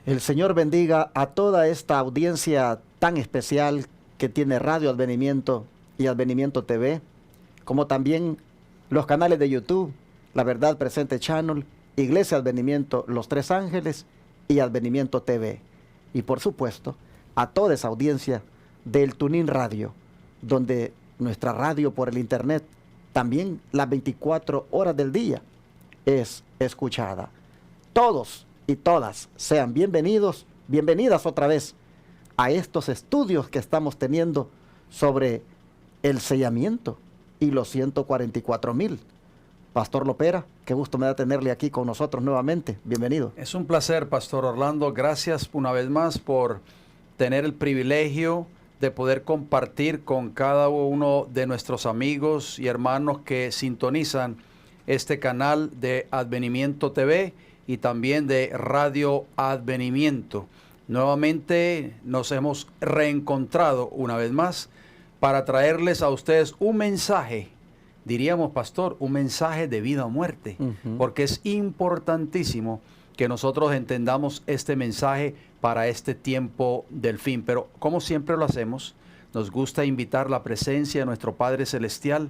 El Señor bendiga a toda esta audiencia tan especial que tiene Radio Advenimiento y Advenimiento TV, como también los canales de YouTube, La Verdad Presente Channel, Iglesia Advenimiento Los Tres Ángeles y Advenimiento TV. Y por supuesto, a toda esa audiencia del Tunin Radio, donde nuestra radio por el internet también las 24 horas del día es escuchada. Todos y todas sean bienvenidos, bienvenidas otra vez a estos estudios que estamos teniendo sobre el sellamiento y los 144,000. Pastor Lopera, qué gusto me da tenerle aquí con nosotros nuevamente. Bienvenido. Es un placer, Pastor Orlando. Gracias una vez más por tener el privilegio de poder compartir con cada uno de nuestros amigos y hermanos que sintonizan este canal de Advenimiento TV y también de Radio Advenimiento. Nuevamente nos hemos reencontrado una vez más para traerles a ustedes un mensaje, diríamos, pastor, un mensaje de vida o muerte, porque es importantísimo que nosotros entendamos este mensaje para este tiempo del fin. Pero como siempre lo hacemos, nos gusta invitar la presencia de nuestro Padre Celestial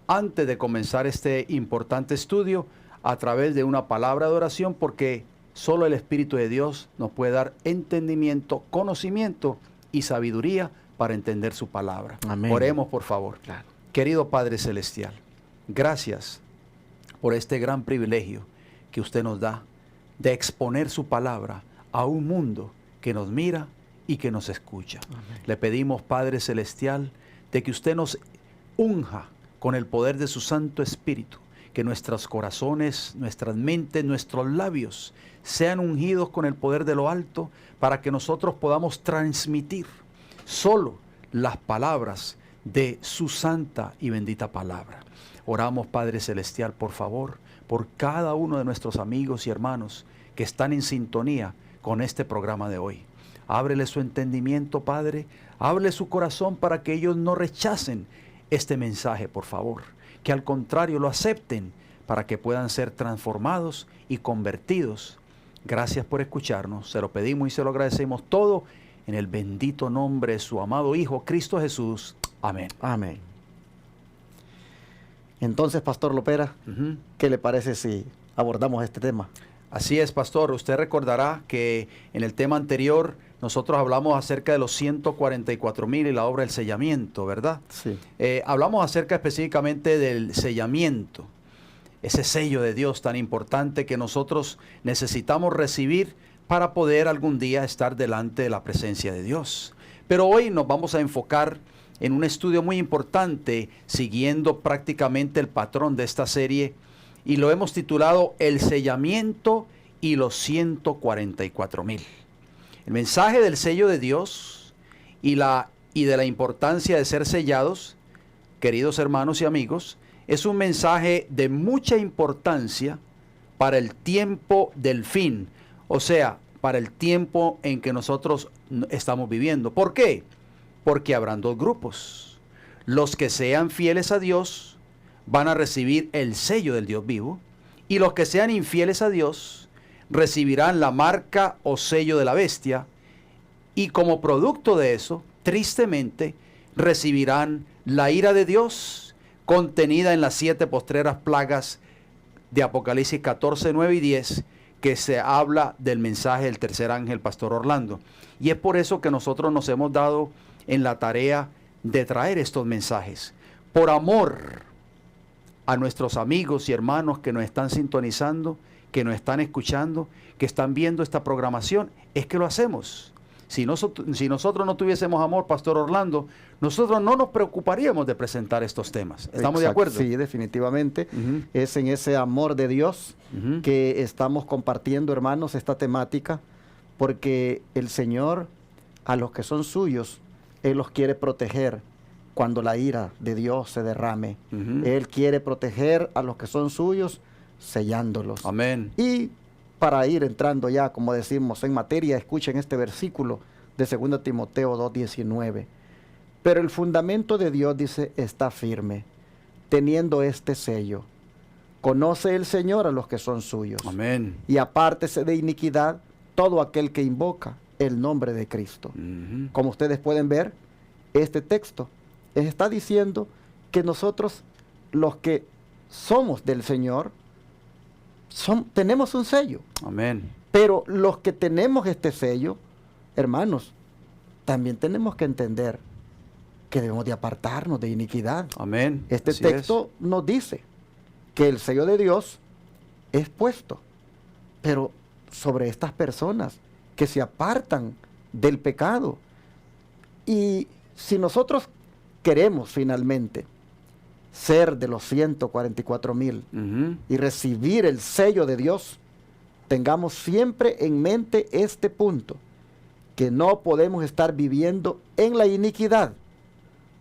antes de comenzar este importante estudio a través de una palabra de oración, porque solo el Espíritu de Dios nos puede dar entendimiento, conocimiento y sabiduría para entender su palabra. Amén. Oremos, por favor. Claro. Querido Padre Celestial, gracias por este gran privilegio que usted nos da de exponer su palabra a un mundo que nos mira y que nos escucha. Amén. Le pedimos, Padre Celestial, de que usted nos unja con el poder de su Santo Espíritu, que nuestros corazones, nuestras mentes, nuestros labios sean ungidos con el poder de lo alto, para que nosotros podamos transmitir solo las palabras de su santa y bendita palabra. Oramos, Padre Celestial, por favor, por cada uno de nuestros amigos y hermanos que están en sintonía con este programa de hoy. Ábrele su entendimiento, Padre, ábrele su corazón para que ellos no rechacen este mensaje, por favor, que al contrario lo acepten para que puedan ser transformados y convertidos. Gracias por escucharnos, se lo pedimos y se lo agradecemos todo en el bendito nombre de su amado Hijo, Cristo Jesús. Amén. Amén. Entonces, Pastor Lopera, ¿qué le parece si abordamos este tema? Así es, Pastor. Usted recordará que en el tema anterior nosotros hablamos acerca de los 144,000 y la obra del sellamiento, ¿verdad? Sí. Hablamos acerca específicamente del sellamiento, ese sello de Dios tan importante que nosotros necesitamos recibir para poder algún día estar delante de la presencia de Dios. Pero hoy nos vamos a enfocar en un estudio muy importante, siguiendo prácticamente el patrón de esta serie, y lo hemos titulado El sellamiento y los 144,000. El mensaje del sello de Dios y de la importancia de ser sellados, queridos hermanos y amigos, es un mensaje de mucha importancia para el tiempo del fin, o sea, para el tiempo en que nosotros estamos viviendo. ¿Por qué? Porque habrán dos grupos. Los que sean fieles a Dios van a recibir el sello del Dios vivo, y los que sean infieles a Dios recibirán la marca o sello de la bestia, y como producto de eso, tristemente, recibirán la ira de Dios contenida en las 7 postreras plagas de Apocalipsis 14, 9 y 10, que se habla del mensaje del tercer ángel, Pastor Orlando. Y es por eso que nosotros nos hemos dado en la tarea de traer estos mensajes. Por amor a nuestros amigos y hermanos que nos están sintonizando, que nos están escuchando, que están viendo esta programación, es que lo hacemos. Si nosotros no tuviésemos amor, Pastor Orlando, nosotros no nos preocuparíamos de presentar estos temas. ¿Estamos de acuerdo? Sí, definitivamente. Es en ese amor de Dios que estamos compartiendo, hermanos, esta temática, porque el Señor, a los que son suyos, Él los quiere proteger cuando la ira de Dios se derrame. Él quiere proteger a los que son suyos, sellándolos. Amén. Y para ir entrando ya, como decimos, en materia, escuchen este versículo de 2 Timoteo 2:19. Pero el fundamento de Dios, dice, está firme, teniendo este sello. Conoce el Señor a los que son suyos. Amén. Y apártese de iniquidad todo aquel que invoca el nombre de Cristo. Como ustedes pueden ver, este texto está diciendo que nosotros, los que somos del Señor, tenemos un sello. Amén. Pero los que tenemos este sello, hermanos, también tenemos que entender que debemos de apartarnos de iniquidad. Amén. Este Así texto nos dice que el sello de Dios es puesto, pero sobre estas personas que se apartan del pecado. Y si nosotros queremos finalmente ser de los 144,000 y recibir el sello de Dios, tengamos siempre en mente este punto, que no podemos estar viviendo en la iniquidad,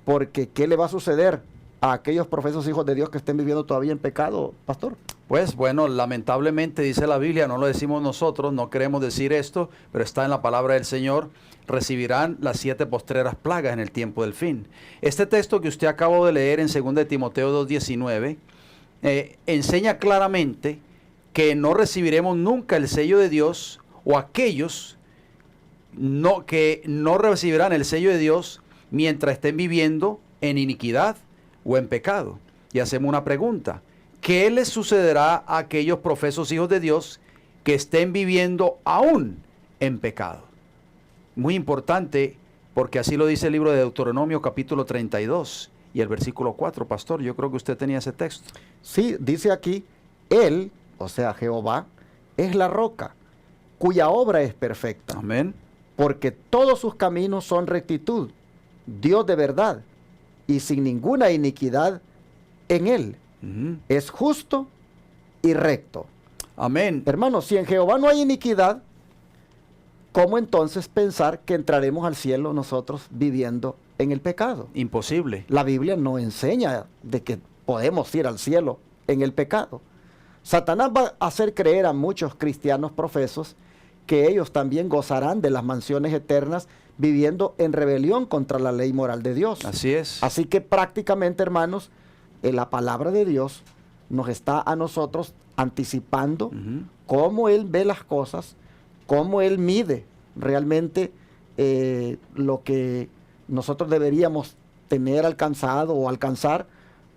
porque ¿qué le va a suceder a aquellos profesos hijos de Dios que estén viviendo todavía en pecado, pastor? Pues bueno, lamentablemente dice la Biblia, no lo decimos nosotros, no queremos decir esto, pero está en la palabra del Señor, recibirán las 7 postreras plagas en el tiempo del fin. Este texto que usted acabó de leer en 2 de Timoteo 2:19, enseña claramente que no recibiremos nunca el sello de Dios, o aquellos que no recibirán el sello de Dios mientras estén viviendo en iniquidad o en pecado. Y hacemos una pregunta: ¿qué les sucederá a aquellos profesos hijos de Dios que estén viviendo aún en pecado? Muy importante, porque así lo dice el libro de Deuteronomio capítulo 32 y el versículo 4, pastor. Yo creo que usted tenía ese texto. Sí, dice aquí, Él, o sea Jehová, es la roca, cuya obra es perfecta. Amén. Porque todos sus caminos son rectitud, Dios de verdad, y sin ninguna iniquidad en Él. Es justo y recto. Amén. Hermanos, si en Jehová no hay iniquidad, ¿cómo entonces pensar que entraremos al cielo nosotros viviendo en el pecado? Imposible. La Biblia no enseña de que podemos ir al cielo en el pecado. Satanás va a hacer creer a muchos cristianos profesos que ellos también gozarán de las mansiones eternas viviendo en rebelión contra la ley moral de Dios. Así es. Así que prácticamente, hermanos, la palabra de Dios nos está a nosotros anticipando cómo Él ve las cosas, cómo Él mide realmente lo que nosotros deberíamos tener alcanzado o alcanzar,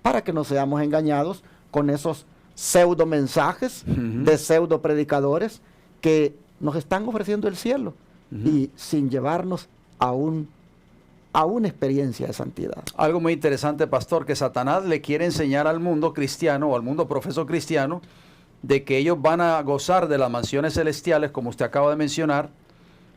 para que no seamos engañados con esos pseudo mensajes de pseudo predicadores que nos están ofreciendo el cielo y sin llevarnos a una experiencia de santidad. Algo muy interesante, pastor, que Satanás le quiere enseñar al mundo cristiano o al mundo profeso cristiano de que ellos van a gozar de las mansiones celestiales, como usted acaba de mencionar,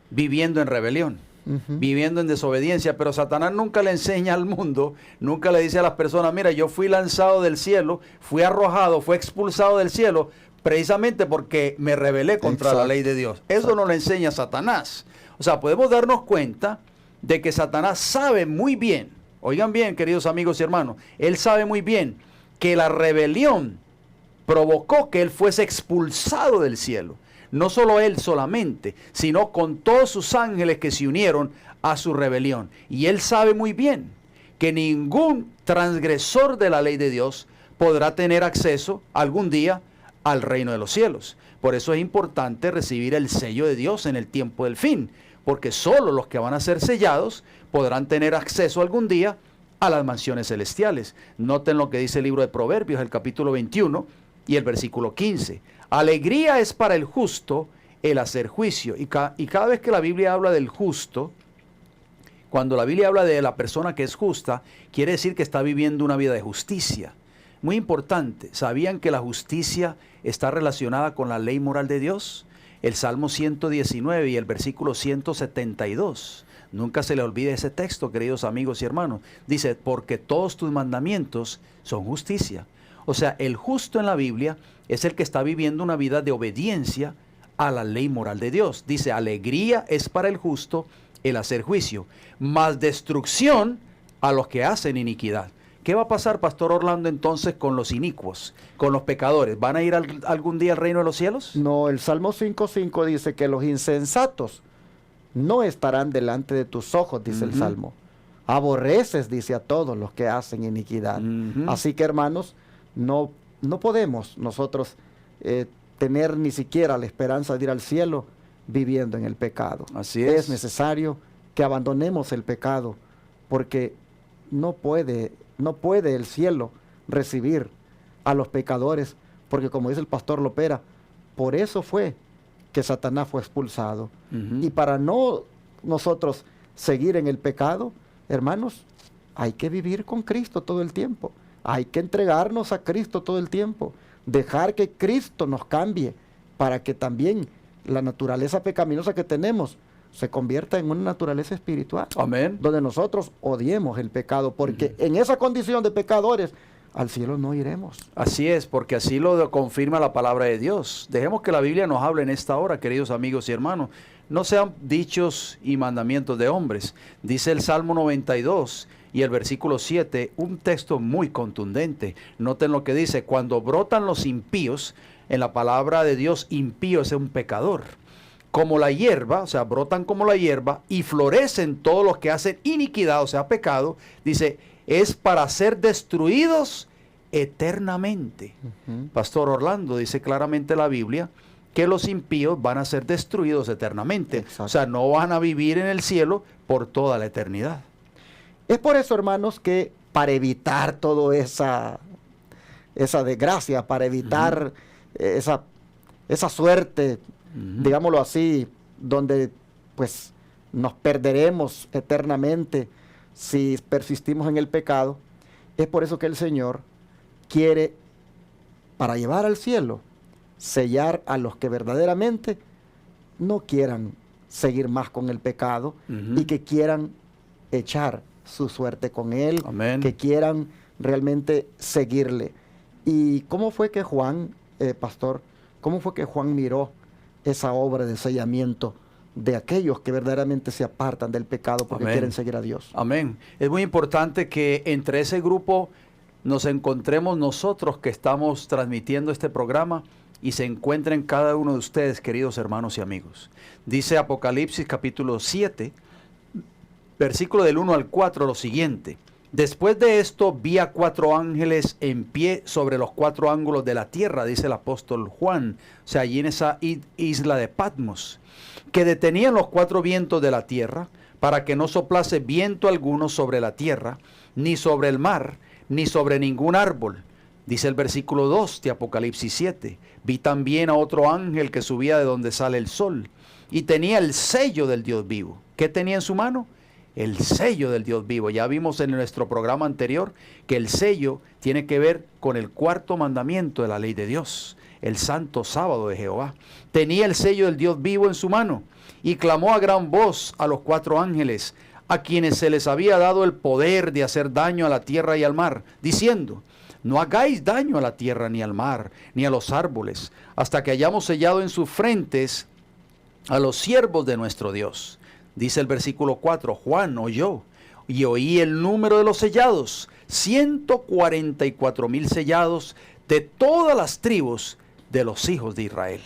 viviendo en rebelión, viviendo en desobediencia. Pero Satanás nunca le enseña al mundo, nunca le dice a las personas: mira, yo fui lanzado del cielo, fui arrojado, fui expulsado del cielo, precisamente porque me rebelé contra la ley de Dios. Eso no lo enseña Satanás. O sea, podemos darnos cuenta de que Satanás sabe muy bien, oigan bien, queridos amigos y hermanos, él sabe muy bien que la rebelión provocó que él fuese expulsado del cielo. No solo él solamente, sino con todos sus ángeles que se unieron a su rebelión. Y él sabe muy bien que ningún transgresor de la ley de Dios podrá tener acceso algún día al reino de los cielos. Por eso es importante recibir el sello de Dios en el tiempo del fin, porque solo los que van a ser sellados podrán tener acceso algún día a las mansiones celestiales. Noten lo que dice el libro de Proverbios, el capítulo 21 y el versículo 15. Alegría es para el justo el hacer juicio. Y cada vez que la Biblia habla del justo, cuando la Biblia habla de la persona que es justa, quiere decir que está viviendo una vida de justicia. Muy importante, ¿sabían que la justicia está relacionada con la ley moral de Dios? El Salmo 119 y el versículo 172. Nunca se le olvide ese texto, queridos amigos y hermanos. Dice, porque todos tus mandamientos son justicia. O sea, el justo en la Biblia es el que está viviendo una vida de obediencia a la ley moral de Dios. Dice, alegría es para el justo el hacer juicio, mas destrucción a los que hacen iniquidad. ¿Qué va a pasar, Pastor Orlando, entonces con los inicuos, con los pecadores? ¿Van a ir algún día al reino de los cielos? No, el Salmo 5:5 dice que los insensatos no estarán delante de tus ojos, dice el Salmo. Aborreces, dice, a todos los que hacen iniquidad. Así que, hermanos, no podemos nosotros tener ni siquiera la esperanza de ir al cielo viviendo en el pecado. Así es. Es necesario que abandonemos el pecado, porque no puede el cielo recibir a los pecadores, porque como dice el pastor Lopera, por eso fue que Satanás fue expulsado. Y para no nosotros seguir en el pecado, hermanos, hay que vivir con Cristo todo el tiempo. Hay que entregarnos a Cristo todo el tiempo. Dejar que Cristo nos cambie para que también la naturaleza pecaminosa que tenemos se convierta en una naturaleza espiritual. Amén. Donde nosotros odiemos el pecado, porque en esa condición de pecadores al cielo no iremos. Así es, porque así lo confirma la palabra de Dios. Dejemos que la Biblia nos hable en esta hora, queridos amigos y hermanos. No sean dichos y mandamientos de hombres. Dice el Salmo 92 y el versículo 7, un texto muy contundente. Noten lo que dice: cuando brotan los impíos, en la palabra de Dios, impío es un pecador. Como la hierba, o sea, brotan como la hierba, y florecen todos los que hacen iniquidad, o sea, pecado, dice, es para ser destruidos eternamente. Pastor Orlando, dice claramente la Biblia que los impíos van a ser destruidos eternamente. Exacto. O sea, no van a vivir en el cielo por toda la eternidad. Es por eso, hermanos, que para evitar toda esa desgracia, para evitar esa suerte, digámoslo así, donde pues nos perderemos eternamente si persistimos en el pecado, es por eso que el Señor quiere, para llevar al cielo, sellar a los que verdaderamente no quieran seguir más con el pecado y que quieran echar su suerte con Él, Amén. que quieran realmente seguirle. ¿Y cómo fue que Juan, pastor, cómo fue que Juan miró esa obra de sellamiento de aquellos que verdaderamente se apartan del pecado porque Amén. quieren seguir a Dios? Amén. Es muy importante que entre ese grupo nos encontremos nosotros que estamos transmitiendo este programa y se encuentren cada uno de ustedes, queridos hermanos y amigos. Dice Apocalipsis capítulo 7, versículo del 1 al 4, lo siguiente: después de esto vi a 4 ángeles en pie sobre los 4 ángulos de la tierra, dice el apóstol Juan, o sea, allí en esa isla de Patmos, que detenían los 4 vientos de la tierra, para que no soplase viento alguno sobre la tierra, ni sobre el mar, ni sobre ningún árbol. Dice el versículo 2 de Apocalipsis 7, vi también a otro ángel que subía de donde sale el sol, y tenía el sello del Dios vivo. ¿Qué tenía en su mano? El sello del Dios vivo. Ya vimos en nuestro programa anterior que el sello tiene que ver con el 4º mandamiento de la ley de Dios, el santo sábado de Jehová. Tenía el sello del Dios vivo en su mano, y clamó a gran voz a los 4 ángeles, a quienes se les había dado el poder de hacer daño a la tierra y al mar, diciendo: no hagáis daño a la tierra, ni al mar, ni a los árboles, hasta que hayamos sellado en sus frentes a los siervos de nuestro Dios. Dice el versículo 4, Juan oyó, y oí el número de los sellados, 144,000 sellados de todas las tribus de los hijos de Israel.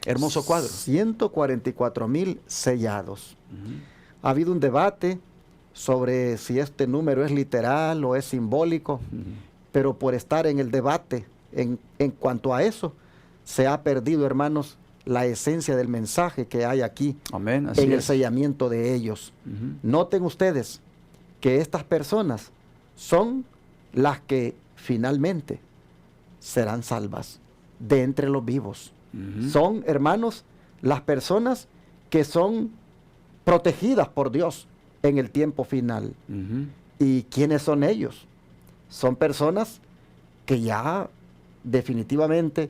Hermoso cuadro. 144,000 sellados. Ha habido un debate sobre si este número es literal o es simbólico, pero por estar en el debate en cuanto a eso, se ha perdido, hermanos, la esencia del mensaje que hay aquí. Amén, así en el es. sellamiento de ellos. Noten ustedes que estas personas son las que finalmente serán salvas de entre los vivos. Son, hermanos, las personas que son protegidas por Dios en el tiempo final. ¿Y quiénes son ellos? Son personas que ya definitivamente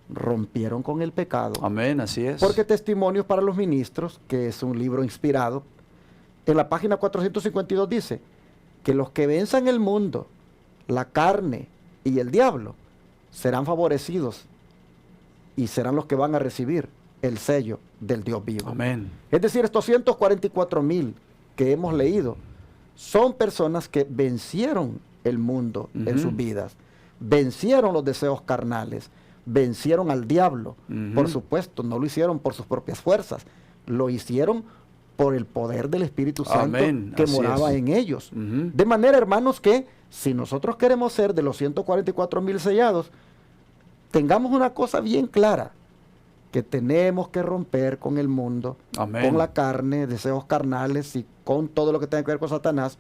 rompieron con el pecado. Amén, así es. Porque Testimonios para los Ministros, que es un libro inspirado, en la página 452 dice que los que venzan el mundo, la carne y el diablo, serán favorecidos y serán los que van a recibir el sello del Dios vivo. Amén. Es decir, estos 144,000 que hemos leído son personas que vencieron el mundo en sus vidas, vencieron los deseos carnales, vencieron al diablo. Por supuesto, no lo hicieron por sus propias fuerzas, lo hicieron por el poder del Espíritu Santo que moraba en ellos. De manera, hermanos, que si nosotros queremos ser de los 144,000 sellados, tengamos una cosa bien clara: que tenemos que romper con el mundo, Amén. con la carne, deseos carnales y con todo lo que tenga que ver con Satanás,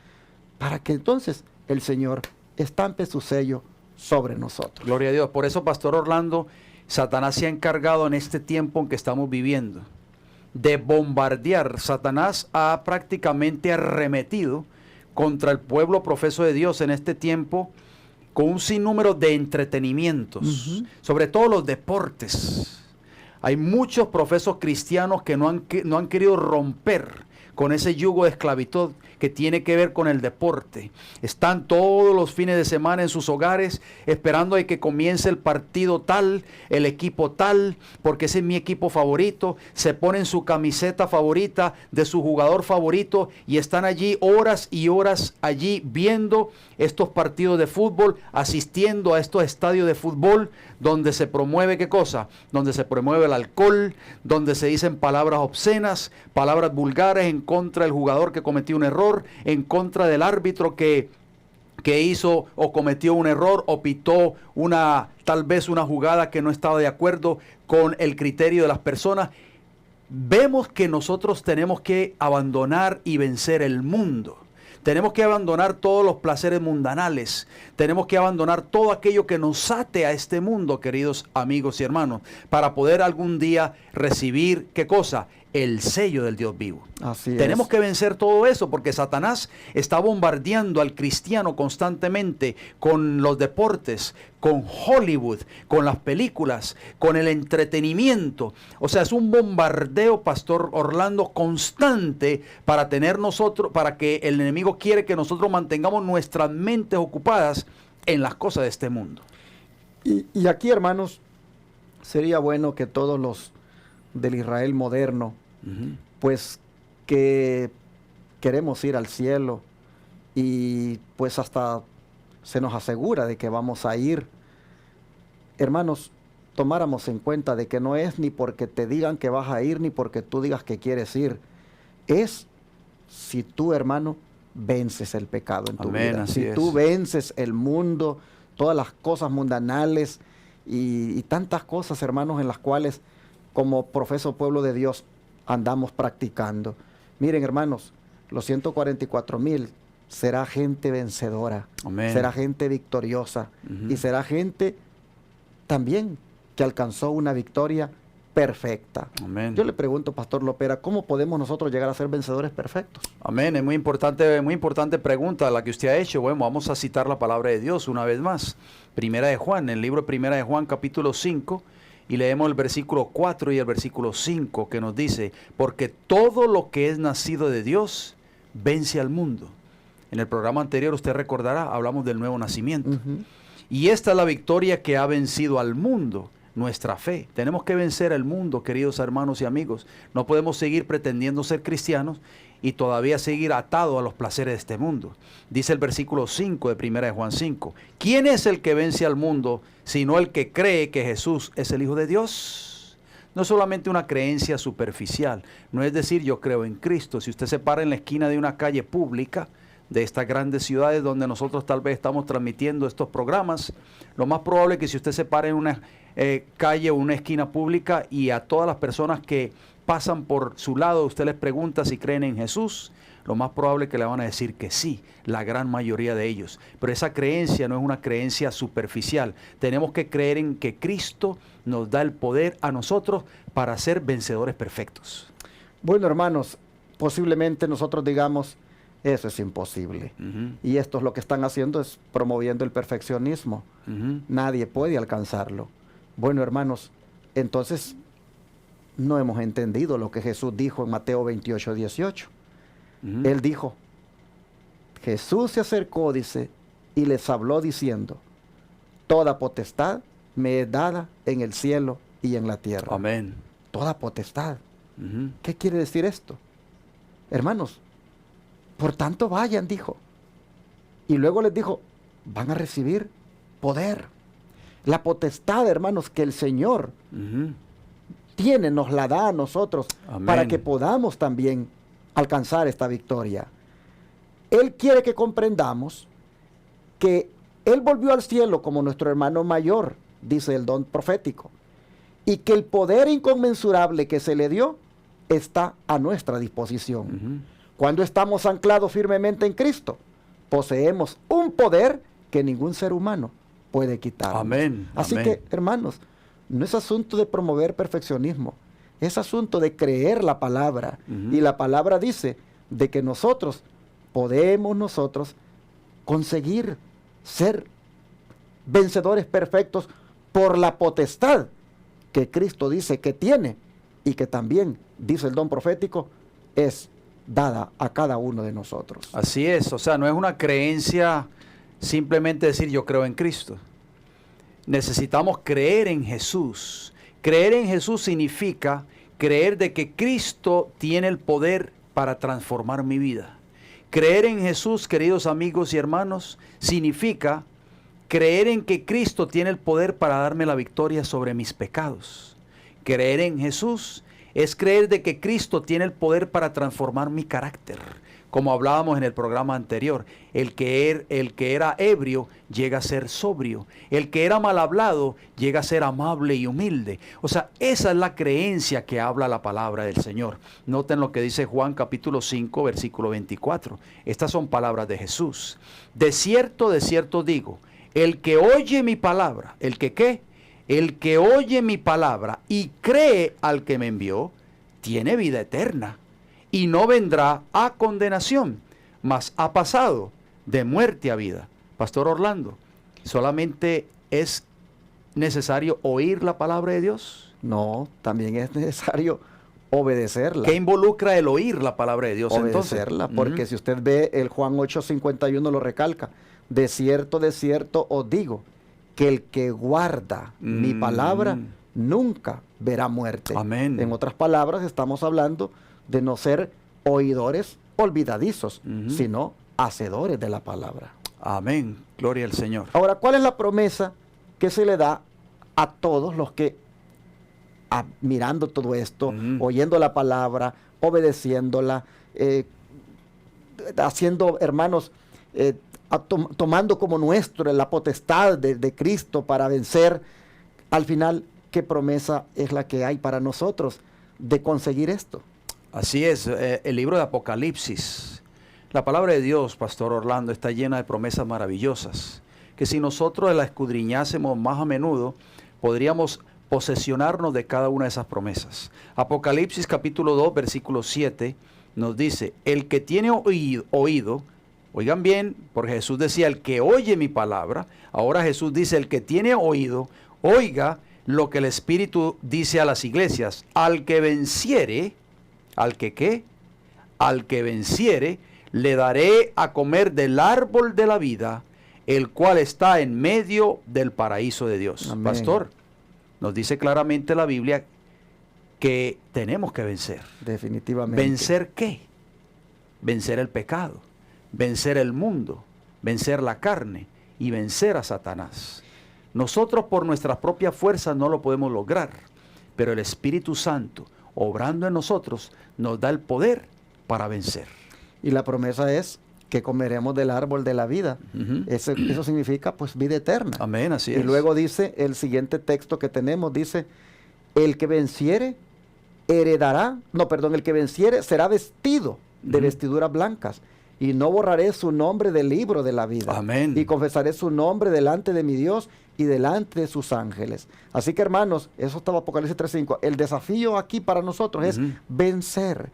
para que entonces el Señor estampe su sello sobre nosotros. Gloria a Dios. Por eso, Pastor Orlando, Satanás se ha encargado en este tiempo en que estamos viviendo de bombardear. Satanás ha prácticamente arremetido contra el pueblo profeso de Dios en este tiempo con un sinnúmero de entretenimientos, sobre todo los deportes. Hay muchos profesos cristianos que no han querido romper con ese yugo de esclavitud que tiene que ver con el deporte. Están todos los fines de semana en sus hogares esperando a que comience el partido tal, el equipo tal, porque ese es mi equipo favorito. Se ponen su camiseta favorita de su jugador favorito y están allí horas y horas allí viendo estos partidos de fútbol, asistiendo a estos estadios de fútbol donde se promueve, ¿qué cosa? Donde se promueve el alcohol, donde se dicen palabras obscenas, palabras vulgares en contra del jugador que cometió un error, en contra del árbitro que hizo o cometió un error o pitó tal vez una jugada que no estaba de acuerdo con el criterio de las personas. Vemos que nosotros tenemos que abandonar y vencer el mundo. Tenemos que abandonar todos los placeres mundanales. Tenemos que abandonar todo aquello que nos ate a este mundo, queridos amigos y hermanos, para poder algún día recibir, ¿qué cosa? El sello del Dios vivo. Así es. Tenemos que vencer todo eso porque Satanás está bombardeando al cristiano constantemente con los deportes, con Hollywood, con las películas, con el entretenimiento. O sea, es un bombardeo, Pastor Orlando, constante para que el enemigo quiere que nosotros mantengamos nuestras mentes ocupadas en las cosas de este mundo. Y aquí, hermanos, sería bueno que todos los del Israel moderno, pues que queremos ir al cielo y pues hasta se nos asegura de que vamos a ir, hermanos, tomáramos en cuenta de que no es ni porque te digan que vas a ir ni porque tú digas que quieres ir, es si tú, hermano, vences el pecado en tu vida, si tú vences el mundo, todas las cosas mundanales y tantas cosas, hermanos, en las cuales como profeso pueblo de Dios andamos practicando. Miren, hermanos, los 144,000 será gente vencedora. Amén. Será gente victoriosa y será gente también que alcanzó una victoria perfecta. Amén. Yo le pregunto, Pastor Lopera, ¿cómo podemos nosotros llegar a ser vencedores perfectos? Amén, es muy importante pregunta la que usted ha hecho. Bueno, vamos a citar la palabra de Dios una vez más. Primera de Juan, el libro de Primera de Juan, capítulo 5, y leemos el versículo 4 y el versículo 5 que nos dice, porque todo lo que es nacido de Dios vence al mundo. En el programa anterior, usted recordará, hablamos del nuevo nacimiento. Y esta es la victoria que ha vencido al mundo, nuestra fe. Tenemos que vencer al mundo, queridos hermanos y amigos. No podemos seguir pretendiendo ser cristianos y todavía seguir atados a los placeres de este mundo. Dice el versículo 5 de Primera de Juan 5. ¿Quién es el que vence al mundo, sino el que cree que Jesús es el Hijo de Dios? No es solamente una creencia superficial. No es decir, yo creo en Cristo. Si usted se para en la esquina de una calle pública, de estas grandes ciudades donde nosotros tal vez estamos transmitiendo estos programas, lo más probable es que si usted se para en una calle o una esquina pública y a todas las personas que pasan por su lado, usted les pregunta si creen en Jesús, lo más probable es que le van a decir que sí, la gran mayoría de ellos. Pero esa creencia no es una creencia superficial. Tenemos que creer en que Cristo nos da el poder a nosotros para ser vencedores perfectos. Bueno, hermanos, posiblemente nosotros digamos, eso es imposible. Y esto es lo que están haciendo, es promoviendo el perfeccionismo. Nadie puede alcanzarlo. Bueno, hermanos, entonces no hemos entendido lo que Jesús dijo en Mateo 28, 18. Él dijo, Jesús se acercó, dice, y les habló diciendo, toda potestad me es dada en el cielo y en la tierra. Amén. Toda potestad. ¿Qué quiere decir esto? Hermanos, por tanto vayan, dijo. Y luego les dijo, van a recibir poder. La potestad, hermanos, que el Señor tiene, nos la da a nosotros. Amén. Para que podamos también alcanzar esta victoria. Él quiere que comprendamos que Él volvió al cielo como nuestro hermano mayor, dice el don profético. y que el poder inconmensurable que se le dio está a nuestra disposición. Cuando estamos anclados firmemente en Cristo, poseemos un poder que ningún ser humano puede quitar. Amén. Así Amén. que, hermanos, no es asunto de promover perfeccionismo, es asunto de creer la palabra. Y la palabra dice de que nosotros podemos conseguir ser vencedores perfectos por la potestad que Cristo dice que tiene y que también, dice el don profético, es dada a cada uno de nosotros. Así es, o sea, no es una creencia simplemente decir yo creo en Cristo. Necesitamos creer en Jesús. Creer en Jesús significa creer de que Cristo tiene el poder para transformar mi vida. Creer en Jesús, queridos amigos y hermanos, significa creer en que Cristo tiene el poder para darme la victoria sobre mis pecados. Creer en Jesús es creer de que Cristo tiene el poder para transformar mi carácter. Como hablábamos en el programa anterior, el que era ebrio llega a ser sobrio. El que era mal hablado llega a ser amable y humilde. O sea, esa es la creencia que habla la palabra del Señor. Noten lo que dice Juan capítulo 5, versículo 24. Estas son palabras de Jesús. De cierto digo, el que oye mi palabra, ¿el que qué? El que oye mi palabra y cree al que me envió, tiene vida eterna. Y no vendrá a condenación, mas ha pasado de muerte a vida. Pastor Orlando, ¿solamente es necesario oír la palabra de Dios? No, también es necesario obedecerla. ¿Qué involucra el oír la palabra de Dios obedecerla, entonces? Porque si usted ve el Juan 8:51 lo recalca. De cierto os digo, que el que guarda mi palabra nunca verá muerte. Amén. En otras palabras, estamos hablando de no ser oidores olvidadizos, sino hacedores de la palabra. Amén. Gloria al Señor. Ahora, ¿cuál es la promesa que se le da a todos los que, mirando todo esto, oyendo la palabra, obedeciéndola, haciendo, hermanos, tomando como nuestro la potestad de Cristo para vencer? Al final, ¿qué promesa es la que hay para nosotros de conseguir esto? Así es, el libro de Apocalipsis. La palabra de Dios, Pastor Orlando, está llena de promesas maravillosas, que si nosotros la escudriñásemos más a menudo, podríamos posesionarnos de cada una de esas promesas. Apocalipsis capítulo 2, versículo 7, nos dice, el que tiene oído, oigan bien, porque Jesús decía, el que oye mi palabra, ahora Jesús dice, el que tiene oído, oiga lo que el Espíritu dice a las iglesias, al que venciere, ¿al que qué? Al que venciere, le daré a comer del árbol de la vida, el cual está en medio del paraíso de Dios. Amén. Pastor, nos dice claramente la Biblia que tenemos que vencer. Definitivamente. ¿Vencer qué? Vencer el pecado, vencer el mundo, vencer la carne y vencer a Satanás. Nosotros por nuestras propias fuerzas no lo podemos lograr, pero el Espíritu Santo, obrando en nosotros, nos da el poder para vencer. Y la promesa es que comeremos del árbol de la vida. Eso significa pues vida eterna. Amén, así es. Y luego dice el siguiente texto que tenemos, dice, el que venciere el que venciere será vestido de vestiduras blancas, y no borraré su nombre del libro de la vida. Amén. Y confesaré su nombre delante de mi Dios y delante de sus ángeles. Así que, hermanos, eso estaba Apocalipsis 3:5. El desafío aquí para nosotros es vencer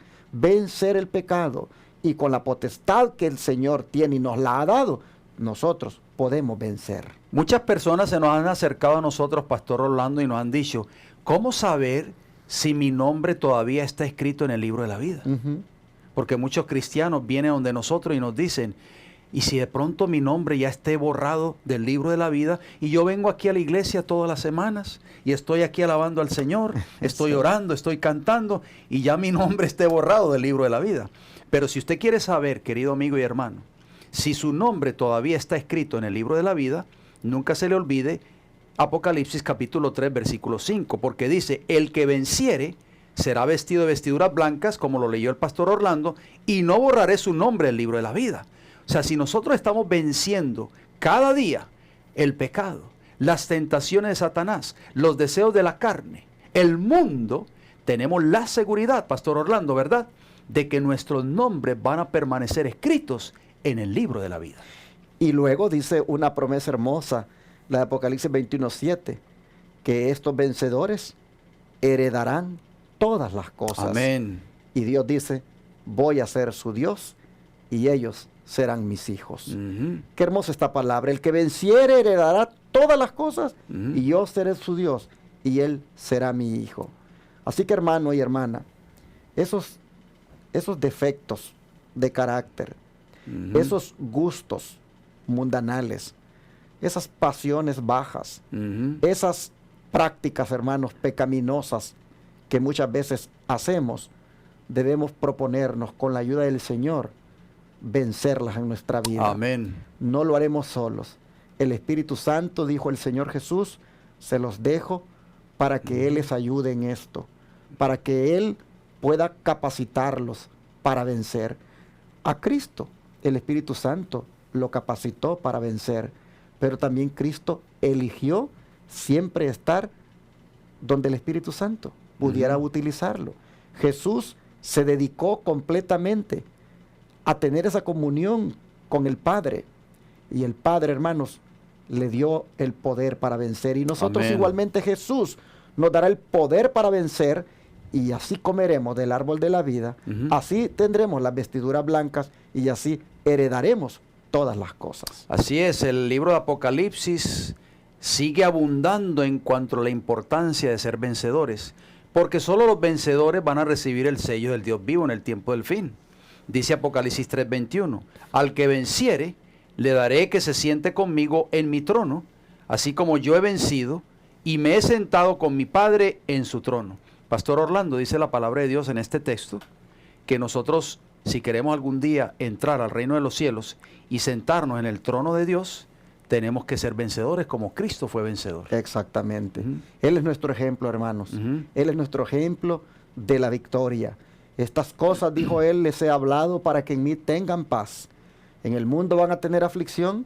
el pecado. Y con la potestad que el Señor tiene y nos la ha dado, nosotros podemos vencer. Muchas personas se nos han acercado a nosotros, Pastor Orlando, y nos han dicho, ¿cómo saber si mi nombre todavía está escrito en el libro de la vida? Porque muchos cristianos vienen donde nosotros y nos dicen, y si de pronto mi nombre ya esté borrado del libro de la vida, y yo vengo aquí a la iglesia todas las semanas, y estoy aquí alabando al Señor, estoy orando, estoy cantando, y ya mi nombre esté borrado del libro de la vida. Pero si usted quiere saber, querido amigo y hermano, si su nombre todavía está escrito en el libro de la vida, nunca se le olvide Apocalipsis capítulo 3, versículo 5, porque dice, el que venciere será vestido de vestiduras blancas, como lo leyó el Pastor Orlando, y no borraré su nombre del libro de la vida. O sea, si nosotros estamos venciendo cada día el pecado, las tentaciones de Satanás, los deseos de la carne, el mundo, tenemos la seguridad, Pastor Orlando, ¿verdad?, de que nuestros nombres van a permanecer escritos en el libro de la vida. Y luego dice una promesa hermosa, la de Apocalipsis 21:7, que estos vencedores heredarán todas las cosas. Amén. Y Dios dice, voy a ser su Dios y ellos serán mis hijos. Qué hermosa esta palabra. El que venciere heredará todas las cosas y yo seré su Dios y él será mi hijo. Así que, hermano y hermana, esos defectos de carácter, esos gustos mundanales, esas pasiones bajas, esas prácticas, hermanos, pecaminosas que muchas veces hacemos, debemos proponernos con la ayuda del Señor vencerlas en nuestra vida. Amén. No lo haremos solos. El Espíritu Santo, dijo el Señor Jesús, se los dejo para que Él les ayude en esto, para que Él pueda capacitarlos para vencer. A Cristo, el Espíritu Santo lo capacitó para vencer, pero también Cristo eligió siempre estar donde el Espíritu Santo pudiera utilizarlo. Jesús se dedicó completamente a tener esa comunión con el Padre, y el Padre, hermanos, le dio el poder para vencer, y nosotros igualmente Jesús nos dará el poder para vencer, y así comeremos del árbol de la vida, así tendremos las vestiduras blancas y así heredaremos todas las cosas. Así es, el libro de Apocalipsis sigue abundando en cuanto a la importancia de ser vencedores, porque solo los vencedores van a recibir el sello del Dios vivo en el tiempo del fin. Dice Apocalipsis 3:21, al que venciere, le daré que se siente conmigo en mi trono, así como yo he vencido y me he sentado con mi Padre en su trono. Pastor Orlando, dice la palabra de Dios en este texto, que nosotros, si queremos algún día entrar al reino de los cielos y sentarnos en el trono de Dios, tenemos que ser vencedores como Cristo fue vencedor. Exactamente. Él es nuestro ejemplo, hermanos. Él es nuestro ejemplo de la victoria. Estas cosas, dijo Él, les he hablado para que en mí tengan paz. En el mundo van a tener aflicción,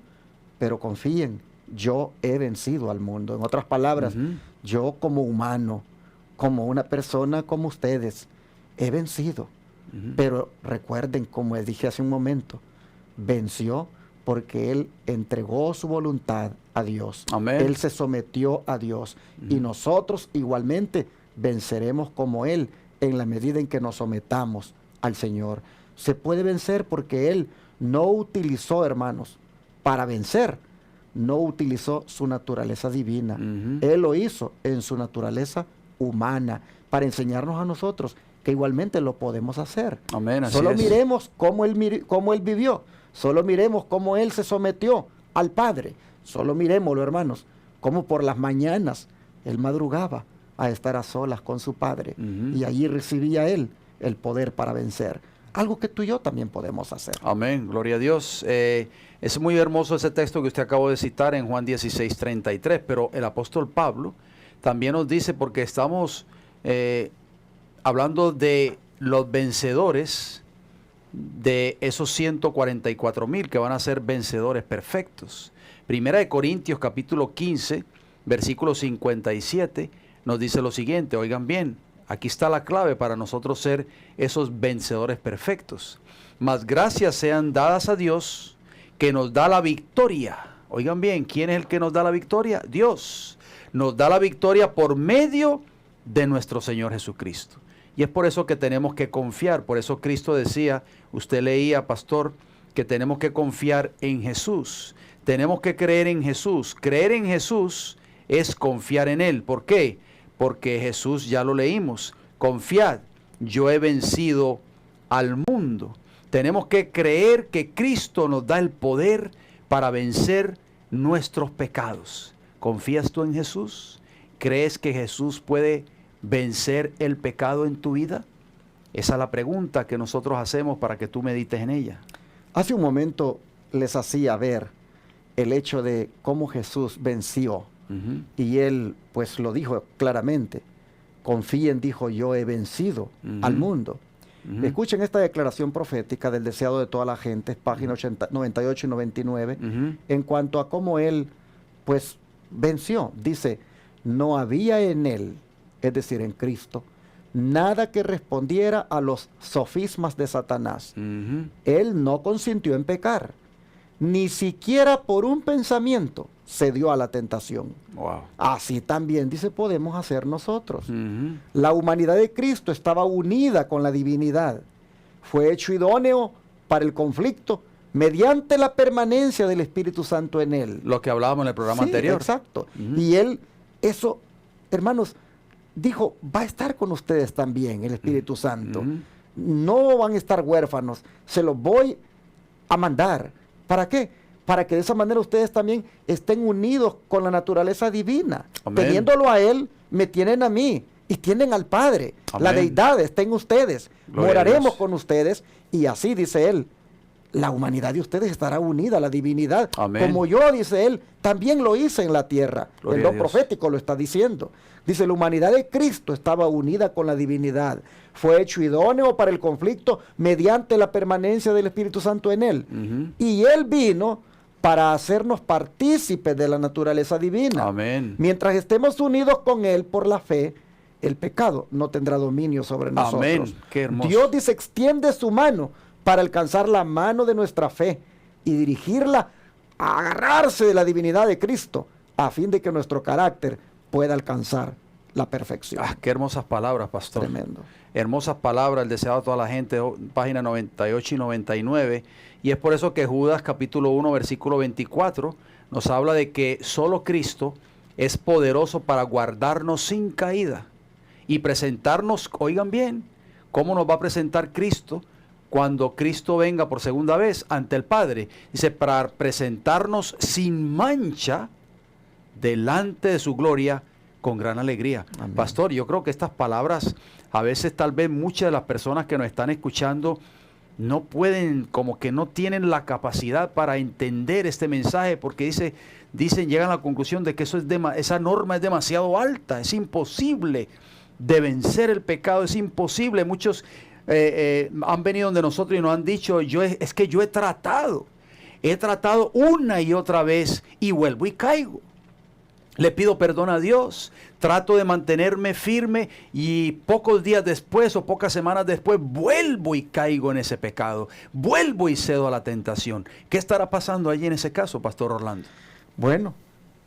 pero confíen, yo he vencido al mundo. En otras palabras, yo como humano, como una persona como ustedes, he vencido. Pero recuerden, como dije hace un momento, venció porque Él entregó su voluntad a Dios. Amén. Él se sometió a Dios. Y nosotros igualmente venceremos como Él en la medida en que nos sometamos al Señor. Se puede vencer porque Él no utilizó, hermanos, para vencer, no utilizó su naturaleza divina. Él lo hizo en su naturaleza humana para enseñarnos a nosotros que igualmente lo podemos hacer. Amén, así Solo es. miremos cómo él vivió. Solo miremos cómo Él se sometió al Padre. Solo miremoslo, hermanos, cómo por las mañanas Él madrugaba a estar a solas con su Padre. Y allí recibía Él el poder para vencer. Algo que tú y yo también podemos hacer. Amén, gloria a Dios. Es muy hermoso ese texto que usted acabó de citar en Juan 16:33, pero el apóstol Pablo también nos dice, porque estamos hablando de los vencedores, de esos 144,000 que van a ser vencedores perfectos. Primera de Corintios capítulo 15, versículo 57, nos dice lo siguiente, oigan bien, aquí está la clave para nosotros ser esos vencedores perfectos. Mas gracias sean dadas a Dios, que nos da la victoria. Oigan bien, ¿quién es el que nos da la victoria? Dios. Nos da la victoria por medio de nuestro Señor Jesucristo. Y es por eso que tenemos que confiar. Por eso Cristo decía, usted leía, pastor, que tenemos que confiar en Jesús. Tenemos que creer en Jesús. Creer en Jesús es confiar en Él. ¿Por qué? Porque Jesús, ya lo leímos, confiad, yo he vencido al mundo. Tenemos que creer que Cristo nos da el poder para vencer nuestros pecados. ¿Confías tú en Jesús? ¿Crees que Jesús puede vencer el pecado en tu vida? Esa es la pregunta que nosotros hacemos para que tú medites en ella. Hace un momento les hacía ver el hecho de cómo Jesús venció. Y Él pues lo dijo claramente. Confíen, dijo, yo he vencido al mundo. Escuchen esta declaración profética del deseado de toda la gente, páginas 98 y 99, en cuanto a cómo Él pues venció. Dice, no había en Él es decir, en Cristo, nada que respondiera a los sofismas de Satanás. Él no consintió en pecar, ni siquiera por un pensamiento cedió a la tentación. Wow. Así también, dice, podemos hacer nosotros. La humanidad de Cristo estaba unida con la divinidad. Fue hecho idóneo para el conflicto mediante la permanencia del Espíritu Santo en él. Lo que hablábamos en el programa Sí, anterior. Exacto. Y él, eso, hermanos, dijo, va a estar con ustedes también el Espíritu Santo. No van a estar huérfanos, se los voy a mandar. ¿Para qué? Para que de esa manera ustedes también estén unidos con la naturaleza divina. Amén. Teniéndolo a él, me tienen a mí y tienen al Padre. Amén. La deidad está en ustedes. Gloria a Moraremos Dios. con ustedes y así, dice él, la humanidad de ustedes estará unida a la divinidad. Amén. Como yo, dice él, también lo hice en la tierra. Gloria El a don Dios. profético lo está diciendo. Dice, la humanidad de Cristo estaba unida con la divinidad. Fue hecho idóneo para el conflicto mediante la permanencia del Espíritu Santo en él. Y él vino para hacernos partícipes de la naturaleza divina. Amén. Mientras estemos unidos con él por la fe, el pecado no tendrá dominio sobre nosotros. Amén. Qué hermoso. Dios dice, extiende su mano para alcanzar la mano de nuestra fe y dirigirla a agarrarse de la divinidad de Cristo, a fin de que nuestro carácter pueda alcanzar la perfección. Ah, qué hermosas palabras, pastor. Tremendo. Hermosas palabras, el deseado a toda la gente, página 98 y 99. Y es por eso que Judas capítulo 1, versículo 24, nos habla de que solo Cristo es poderoso para guardarnos sin caída y presentarnos, oigan bien, ¿cómo nos va a presentar Cristo cuando Cristo venga por segunda vez ante el Padre? Dice, para presentarnos sin mancha delante de su gloria con gran alegría. Amén. Pastor, yo creo que estas palabras, a veces tal vez muchas de las personas que nos están escuchando no pueden, como que no tienen la capacidad para entender este mensaje, porque dicen, llegan a la conclusión de que esa norma es demasiado alta, es imposible de vencer el pecado, es imposible. Muchos han venido donde nosotros y nos han dicho, es que yo he tratado una y otra vez y vuelvo y caigo. Le pido perdón a Dios, trato de mantenerme firme y pocos días después o pocas semanas después vuelvo y caigo en ese pecado, vuelvo y cedo a la tentación. ¿Qué estará pasando allí en ese caso, Pastor Orlando? Bueno,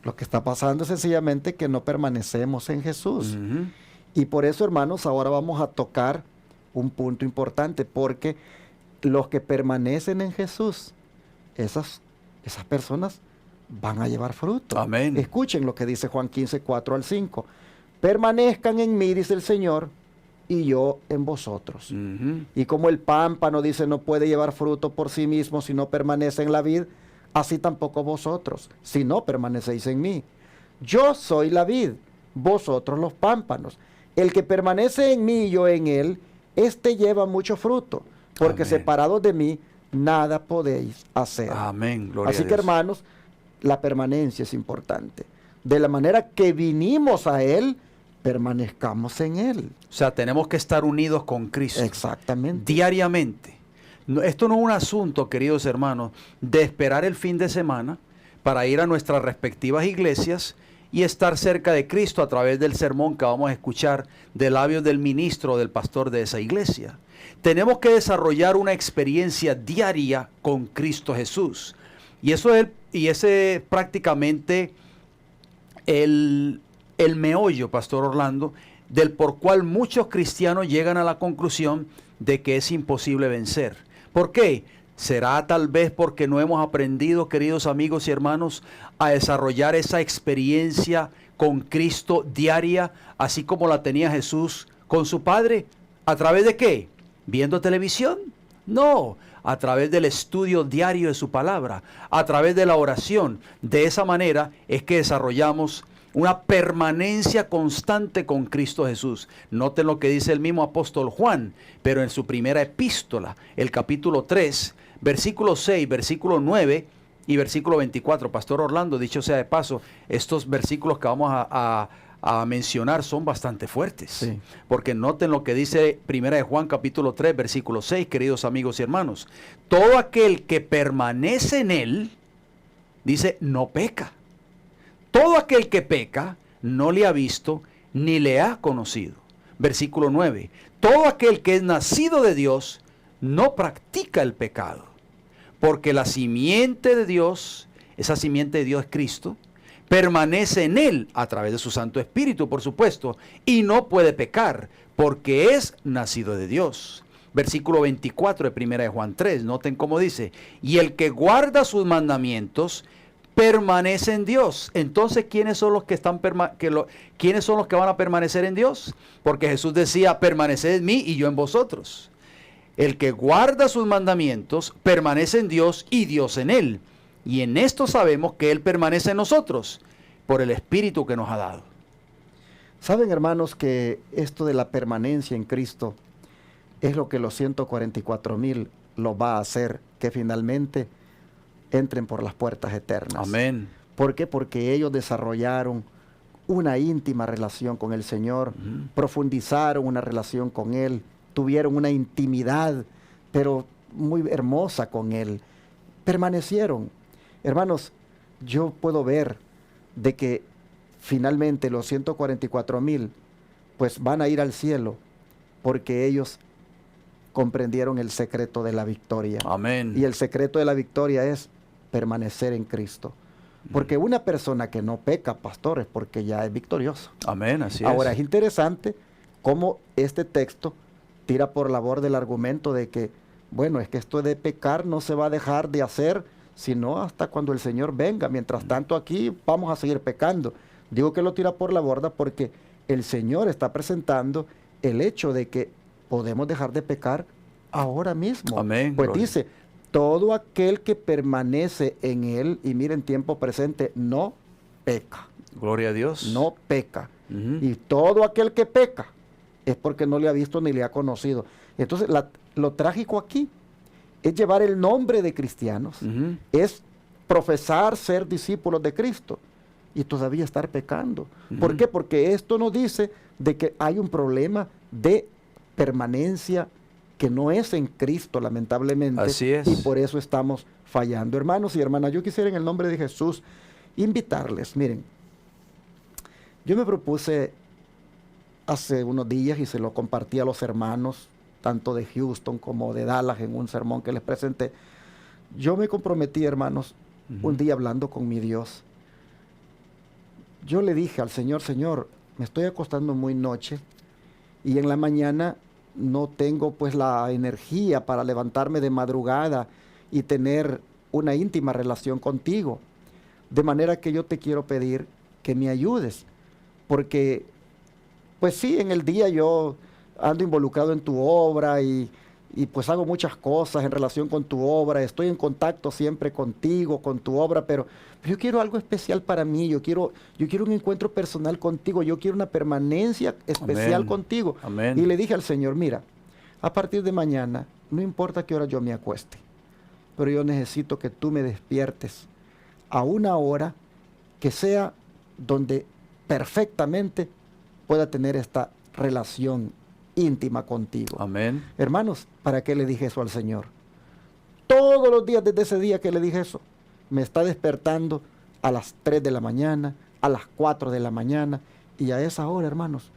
lo que está pasando es sencillamente que no permanecemos en Jesús. Y por eso, hermanos, ahora vamos a tocar un punto importante, porque los que permanecen en Jesús, esas personas van a llevar fruto. Amén. Escuchen lo que dice Juan 15, 4 al 5. Permanezcan en mí, dice el Señor, y yo en vosotros. Y como el pámpano, dice, no puede llevar fruto por sí mismo si no permanece en la vid, así tampoco vosotros, si no permanecéis en mí. Yo soy la vid, vosotros los pámpanos. El que permanece en mí y yo en él, éste lleva mucho fruto, porque Amén. separados de mí, nada podéis hacer. Amén. Gloria Así a que, Dios. hermanos, la permanencia es importante. De la manera que vinimos a él, permanezcamos en él. O sea, tenemos que estar unidos con Cristo. Exactamente. Diariamente. Esto no es un asunto, queridos hermanos, de esperar el fin de semana para ir a nuestras respectivas iglesias y estar cerca de Cristo a través del sermón que vamos a escuchar de labios del ministro o del pastor de esa iglesia. Tenemos que desarrollar una experiencia diaria con Cristo Jesús. Y ese es prácticamente el meollo, Pastor Orlando, del por cual muchos cristianos llegan a la conclusión de que es imposible vencer. ¿Por qué? ¿Será tal vez porque no hemos aprendido, queridos amigos y hermanos, a desarrollar esa experiencia con Cristo diaria, así como la tenía Jesús con su Padre? ¿A través de qué? ¿Viendo televisión? No, a través del estudio diario de su palabra, a través de la oración. De esa manera es que desarrollamos una permanencia constante con Cristo Jesús. Noten lo que dice el mismo apóstol Juan, pero en su primera epístola, el capítulo 3, versículo 6, versículo 9 y versículo 24. Pastor Orlando, dicho sea de paso, estos versículos que vamos a mencionar son bastante fuertes. Sí. Porque noten lo que dice primera de Juan capítulo 3, versículo 6, queridos amigos y hermanos. Todo aquel que permanece en él, dice, no peca. Todo aquel que peca no le ha visto ni le ha conocido. Versículo 9. Todo aquel que es nacido de Dios no practica el pecado, porque la simiente de Dios, esa simiente de Dios es Cristo, permanece en él a través de su Santo Espíritu, por supuesto, y no puede pecar, porque es nacido de Dios. Versículo 24 de 1 de Juan 3, noten cómo dice, y el que guarda sus mandamientos permanece en Dios. Entonces, ¿quiénes son los que quiénes son los que van a permanecer en Dios? Porque Jesús decía, permaneced en mí y yo en vosotros. El que guarda sus mandamientos permanece en Dios y Dios en él. Y en esto sabemos que Él permanece en nosotros por el Espíritu que nos ha dado. Saben, hermanos, que esto de la permanencia en Cristo es lo que los 144,000 lo va a hacer, que finalmente entren por las puertas eternas. Amén. ¿Por qué? Porque ellos desarrollaron una íntima relación con el Señor, profundizaron una relación con Él, tuvieron una intimidad, pero muy hermosa con Él. Permanecieron. Hermanos, yo puedo ver de que finalmente los 144,000 pues van a ir al cielo porque ellos comprendieron el secreto de la victoria. Amén. Y el secreto de la victoria es permanecer en Cristo. Porque una persona que no peca, pastor, es porque ya es victorioso. Amén, así Ahora, es. es interesante cómo este texto tira por la borda el argumento de que, bueno, es que esto de pecar no se va a dejar de hacer, sino hasta cuando el Señor venga. Mientras tanto, aquí vamos a seguir pecando. Digo que lo tira por la borda porque el Señor está presentando el hecho de que podemos dejar de pecar ahora mismo. Amén. Pues Gloria. dice, todo aquel que permanece en Él, y miren, tiempo presente, no peca. Gloria a Dios. No peca. Ujú. Y todo aquel que peca es porque no le ha visto ni le ha conocido. Entonces, lo trágico aquí es llevar el nombre de cristianos, Ujú. es profesar ser discípulos de Cristo y todavía estar pecando. ¿Por Ujú. qué? Porque esto nos dice de que hay un problema de permanencia que no es en Cristo, lamentablemente. Así es. Y por eso estamos fallando. Hermanos y hermanas, yo quisiera en el nombre de Jesús invitarles. Miren, yo me propuse hace unos días y se lo compartí a los hermanos, tanto de Houston como de Dallas, en un sermón que les presenté. Yo me comprometí, hermanos, un día hablando con mi Dios. Yo le dije al Señor, Señor, me estoy acostando muy noche y en la mañana no tengo pues la energía para levantarme de madrugada y tener una íntima relación contigo. De manera que yo te quiero pedir que me ayudes, porque pues sí, en el día yo ando involucrado en tu obra y pues hago muchas cosas en relación con tu obra, estoy en contacto siempre contigo, con tu obra, pero yo quiero algo especial para mí, yo quiero un encuentro personal contigo, yo quiero una permanencia especial Amén. contigo. Amén. Y le dije al Señor, mira, a partir de mañana, no importa qué hora yo me acueste, pero yo necesito que tú me despiertes a una hora que sea donde perfectamente pueda tener esta relación íntima contigo. Amén. Hermanos, ¿para qué le dije eso al Señor? Todos los días desde ese día que le dije eso, me está despertando a las 3 de la mañana, a las 4 de la mañana, y a esa hora, hermanos,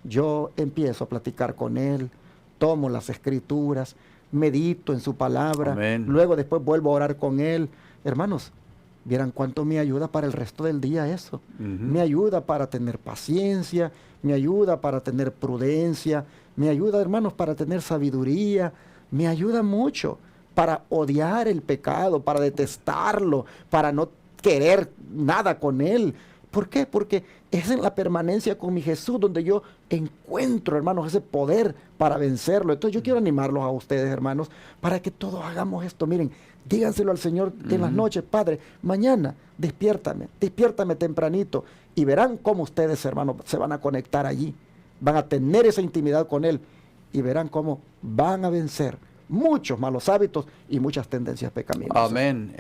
yo empiezo a platicar con Él, tomo las escrituras, medito en su palabra, Amén. luego después vuelvo a orar con Él. Hermanos, vieran cuánto me ayuda para el resto del día eso. Ujú. Me ayuda para tener paciencia, me ayuda para tener prudencia, me ayuda, hermanos, para tener sabiduría, me ayuda mucho para odiar el pecado, para detestarlo, para no querer nada con él. ¿Por qué? Porque es en la permanencia con mi Jesús donde yo encuentro, hermanos, ese poder para vencerlo. Entonces yo quiero animarlos a ustedes, hermanos, para que todos hagamos esto. Miren, díganselo al Señor en las noches, Padre, mañana despiértame tempranito y verán cómo ustedes, hermanos, se van a conectar allí. Van a tener esa intimidad con Él y verán cómo van a vencer muchos malos hábitos y muchas tendencias pecaminosas. Amén.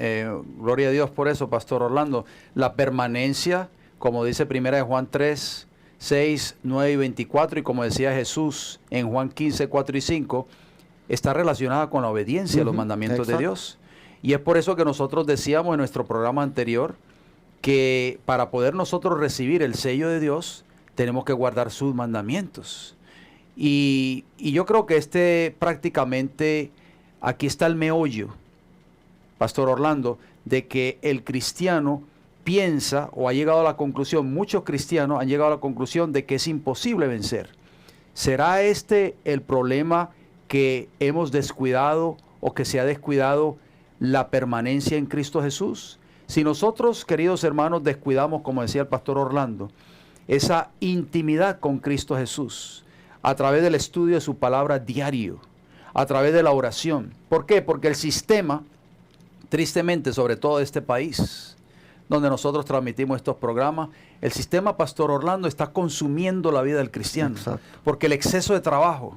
Gloria a Dios por eso, Pastor Orlando. La permanencia, como dice 1 Juan 3, 6, 9 y 24, y como decía Jesús en Juan 15, 4 y 5, está relacionada con la obediencia a los mandamientos de Exacto. Dios. Y es por eso que nosotros decíamos en nuestro programa anterior que para poder nosotros recibir el sello de Dios, tenemos que guardar sus mandamientos. Y yo creo que prácticamente, aquí está el meollo, Pastor Orlando, de que el cristiano piensa o ha llegado a la conclusión, muchos cristianos han llegado a la conclusión de que es imposible vencer. ¿Será este el problema que hemos descuidado o que se ha descuidado la permanencia en Cristo Jesús? Si nosotros, queridos hermanos, descuidamos, como decía el Pastor Orlando, esa intimidad con Cristo Jesús, a través del estudio de su palabra diario, a través de la oración. ¿Por qué? Porque el sistema, tristemente, sobre todo de este país, donde nosotros transmitimos estos programas, el sistema, Pastor Orlando, está consumiendo la vida del cristiano. Exacto. Porque el exceso de trabajo,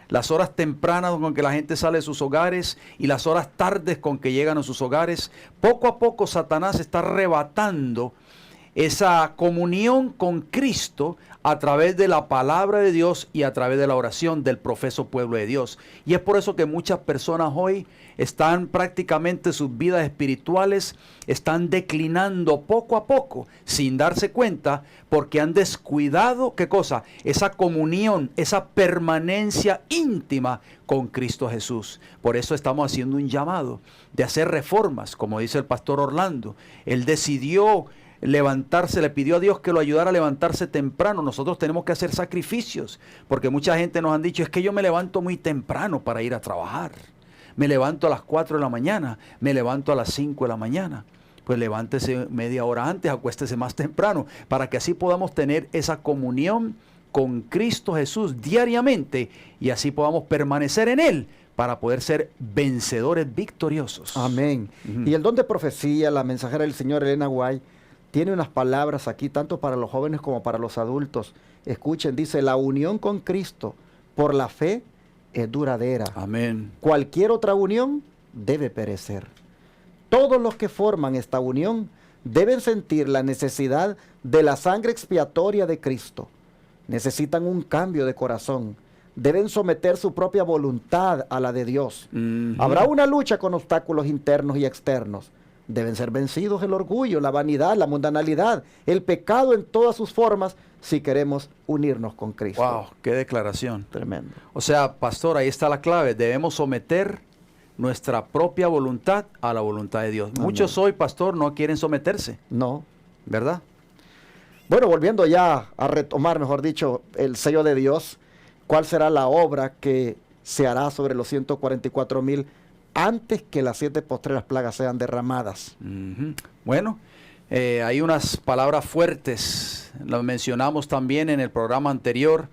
las horas tempranas con que la gente sale de sus hogares y las horas tardes con que llegan a sus hogares, poco a poco Satanás está arrebatando esa comunión con Cristo a través de la palabra de Dios y a través de la oración del profeso pueblo de Dios. Y es por eso que muchas personas hoy están prácticamente, sus vidas espirituales están declinando poco a poco, sin darse cuenta, porque han descuidado, ¿qué cosa? Esa comunión, esa permanencia íntima con Cristo Jesús. Por eso estamos haciendo un llamado de hacer reformas, como dice el Pastor Orlando. Él decidió levantarse, le pidió a Dios que lo ayudara a levantarse temprano. Nosotros tenemos que hacer sacrificios, porque mucha gente nos han dicho, es que yo me levanto muy temprano para ir a trabajar. Me levanto a las 4 de la mañana, me levanto a las 5 de la mañana. Pues levántese media hora antes, acuéstese más temprano, para que así podamos tener esa comunión con Cristo Jesús diariamente y así podamos permanecer en Él para poder ser vencedores victoriosos. Amén. Y el don de profecía, la mensajera del Señor, Elena White, tiene unas palabras aquí, tanto para los jóvenes como para los adultos. Escuchen, dice, la unión con Cristo por la fe es duradera. Amén. Cualquier otra unión debe perecer. Todos los que forman esta unión deben sentir la necesidad de la sangre expiatoria de Cristo. Necesitan un cambio de corazón. Deben someter su propia voluntad a la de Dios. Habrá una lucha con obstáculos internos y externos. Deben ser vencidos el orgullo, la vanidad, la mundanalidad, el pecado en todas sus formas, si queremos unirnos con Cristo. ¡Wow! ¡Qué declaración! Tremendo. O sea, pastor, ahí está la clave. Debemos someter nuestra propia voluntad a la voluntad de Dios. Amén. Muchos hoy, pastor, no quieren someterse, No. ¿verdad? Bueno, volviendo ya a retomar, mejor dicho, el sello de Dios, ¿cuál será la obra que se hará sobre los 144,000 antes que las 7 postreras plagas sean derramadas? Bueno, hay unas palabras fuertes, las mencionamos también en el programa anterior,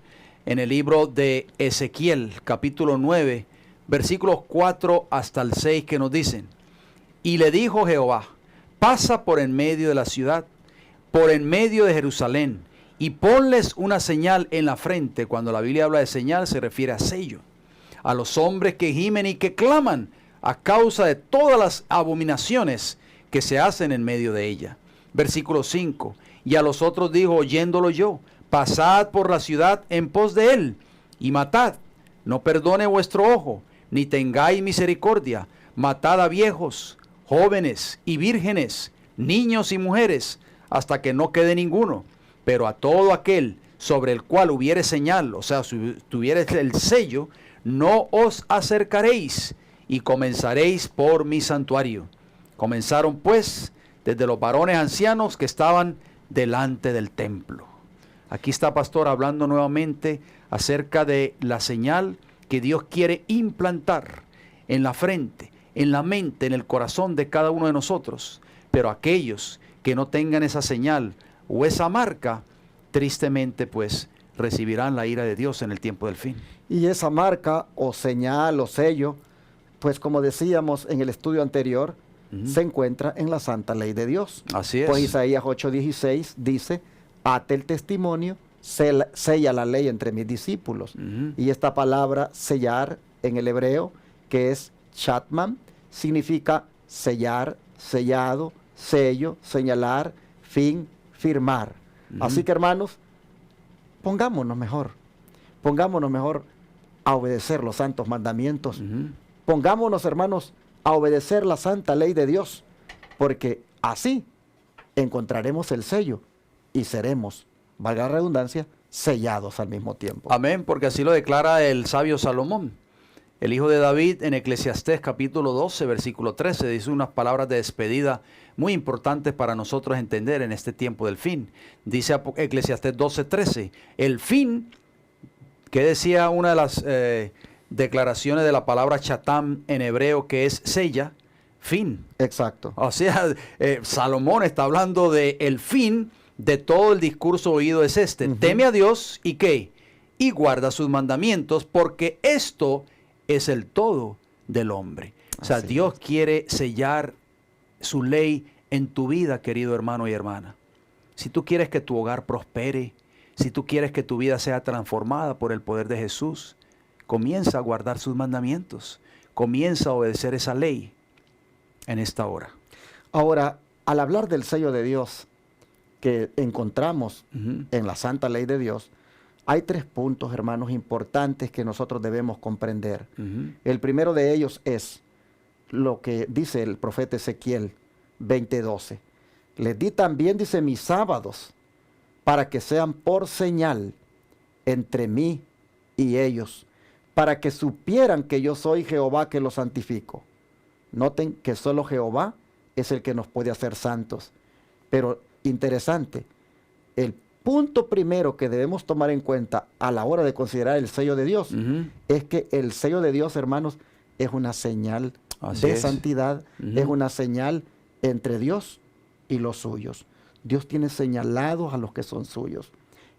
en el libro de Ezequiel, capítulo 9, versículos 4 hasta el 6, que nos dicen: y le dijo Jehová, pasa por en medio de la ciudad, por en medio de Jerusalén, y ponles una señal en la frente. Cuando la Biblia habla de señal, se refiere a sello. A los hombres que gimen y que claman a causa de todas las abominaciones que se hacen en medio de ella. Versículo 5. Y a los otros dijo, oyéndolo yo, pasad por la ciudad en pos de él, y matad. No perdone vuestro ojo, ni tengáis misericordia. Matad a viejos, jóvenes y vírgenes, niños y mujeres, hasta que no quede ninguno. Pero a todo aquel sobre el cual hubiere señal, o sea, si tuviere el sello, no os acercaréis, y comenzaréis por mi santuario. Comenzaron pues desde los varones ancianos que estaban delante del templo. Aquí está, pastor, hablando nuevamente acerca de la señal que Dios quiere implantar en la frente, en la mente, en el corazón de cada uno de nosotros. Pero aquellos que no tengan esa señal o esa marca, tristemente pues recibirán la ira de Dios en el tiempo del fin. Y esa marca o señal o sello, pues como decíamos en el estudio anterior, se encuentra en la santa ley de Dios. Así es. Pues Isaías 8:16 dice, ate el testimonio, sella la ley entre mis discípulos. Y esta palabra sellar en el hebreo, que es chatman, significa sellar, sellado, sello, señalar, fin, firmar. Así que, hermanos, pongámonos mejor a obedecer los santos mandamientos. Pongámonos, hermanos, a obedecer la santa ley de Dios, porque así encontraremos el sello y seremos valga la redundancia, sellados al mismo tiempo. Amén, porque así lo declara el sabio Salomón. El hijo de David en Eclesiastés capítulo 12, versículo 13, dice unas palabras de despedida muy importantes para nosotros entender en este tiempo del fin. Dice Eclesiastés 12, 13, el fin, que decía una de las declaraciones de la palabra chatam en hebreo, que es sella, fin. Exacto. O sea, Salomón está hablando de el fin de todo el discurso oído es este. Teme a Dios y ¿qué? Y guarda sus mandamientos, porque esto es el todo del hombre. O sea, Dios quiere sellar su ley en tu vida, querido hermano y hermana. Si tú quieres que tu hogar prospere, si tú quieres que tu vida sea transformada por el poder de Jesús, comienza a guardar sus mandamientos. Comienza a obedecer esa ley en esta hora. Ahora, al hablar del sello de Dios que encontramos en la santa ley de Dios, hay 3 puntos, hermanos, importantes que nosotros debemos comprender. El primero de ellos es lo que dice el profeta Ezequiel 20:12. Les di también, dice, mis sábados para que sean por señal entre mí y ellos, para que supieran que yo soy Jehová que los santifico. Noten que solo Jehová es el que nos puede hacer santos. Pero interesante, el punto primero que debemos tomar en cuenta a la hora de considerar el sello de Dios es que el sello de Dios, hermanos, es una señal de santidad, es una señal entre Dios y los suyos. Dios tiene señalados a los que son suyos.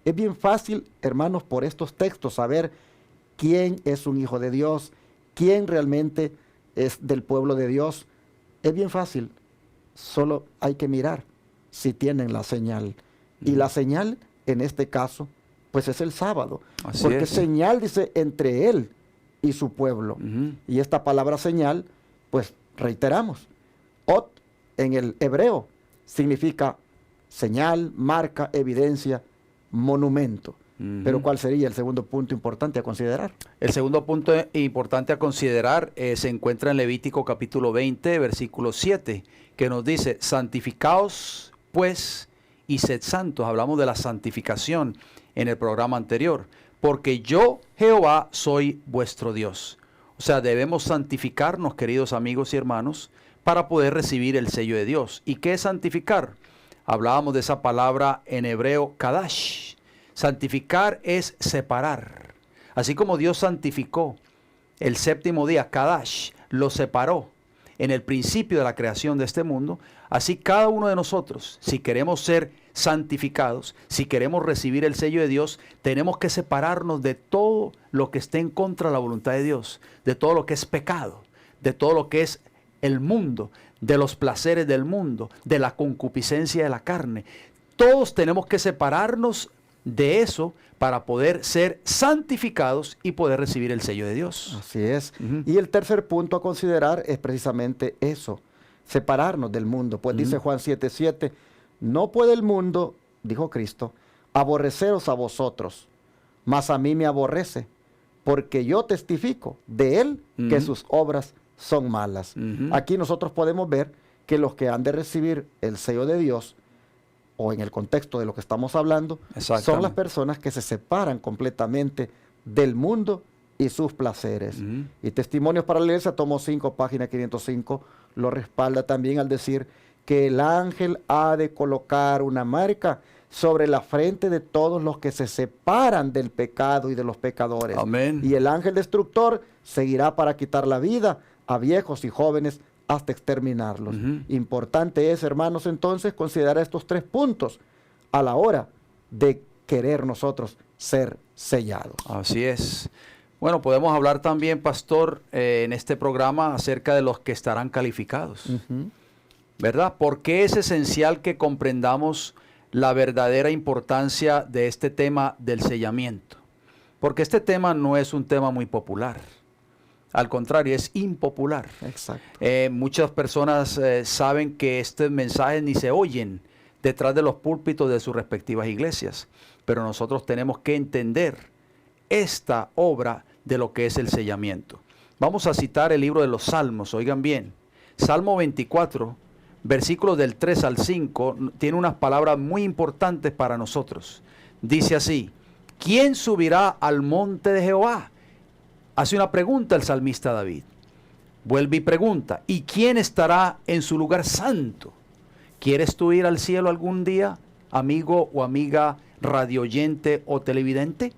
Es bien fácil, hermanos, por estos textos saber quién es un hijo de Dios, quién realmente es del pueblo de Dios. Es bien fácil, solo hay que mirar si tienen la señal. Y la señal, en este caso, pues es el sábado. Porque señal dice entre él y su pueblo. Y esta palabra señal, pues reiteramos, ot en el hebreo significa señal, marca, evidencia, monumento. Pero ¿cuál sería el segundo punto importante a considerar? El segundo punto importante a considerar se encuentra en Levítico capítulo 20, versículo 7, que nos dice, santificaos pues y sed santos. Hablamos de la santificación en el programa anterior, porque yo, Jehová, soy vuestro Dios. O sea, debemos santificarnos, queridos amigos y hermanos, para poder recibir el sello de Dios. ¿Y qué es santificar? Hablábamos de esa palabra en hebreo, kadash. Santificar es separar. Así como Dios santificó el séptimo día, kadash, lo separó en el principio de la creación de este mundo, así cada uno de nosotros, si queremos ser santificados, si queremos recibir el sello de Dios, tenemos que separarnos de todo lo que esté en contra de la voluntad de Dios, de todo lo que es pecado, de todo lo que es el mundo, de los placeres del mundo, de la concupiscencia de la carne. Todos tenemos que separarnos de eso para poder ser santificados y poder recibir el sello de Dios. Así es. Y el tercer punto a considerar es precisamente eso, separarnos del mundo. Pues dice Juan 7:7, no puede el mundo, dijo Cristo, aborreceros a vosotros, mas a mí me aborrece, porque yo testifico de él que sus obras son malas. Aquí nosotros podemos ver que los que han de recibir el sello de Dios, o en el contexto de lo que estamos hablando, son las personas que se separan completamente del mundo y sus placeres. Y Testimonios para la Iglesia, tomo 5, página 505, lo respalda también al decir que el ángel ha de colocar una marca sobre la frente de todos los que se separan del pecado y de los pecadores. Amén. Y el ángel destructor seguirá para quitar la vida a viejos y jóvenes hasta exterminarlos. Importante es, hermanos, entonces, considerar estos 3 puntos a la hora de querer nosotros ser sellados. Así es. Bueno, podemos hablar también, pastor, en este programa acerca de los que estarán calificados, ¿verdad? Porque es esencial que comprendamos la verdadera importancia de este tema del sellamiento. Porque este tema no es un tema muy popular. Al contrario, es impopular. Exacto. Muchas personas saben que estos mensajes ni se oyen detrás de los púlpitos de sus respectivas iglesias. Pero nosotros tenemos que entender esta obra de lo que es el sellamiento. Vamos a citar el libro de los Salmos, oigan bien. Salmo 24, versículos del 3 al 5, tiene unas palabras muy importantes para nosotros. dice así: ¿quién subirá al monte de Jehová? Hace una pregunta el salmista David. Vuelve y pregunta: ¿y quién estará en su lugar santo? ¿Quieres tú ir al cielo algún día, amigo o amiga radioyente o televidente?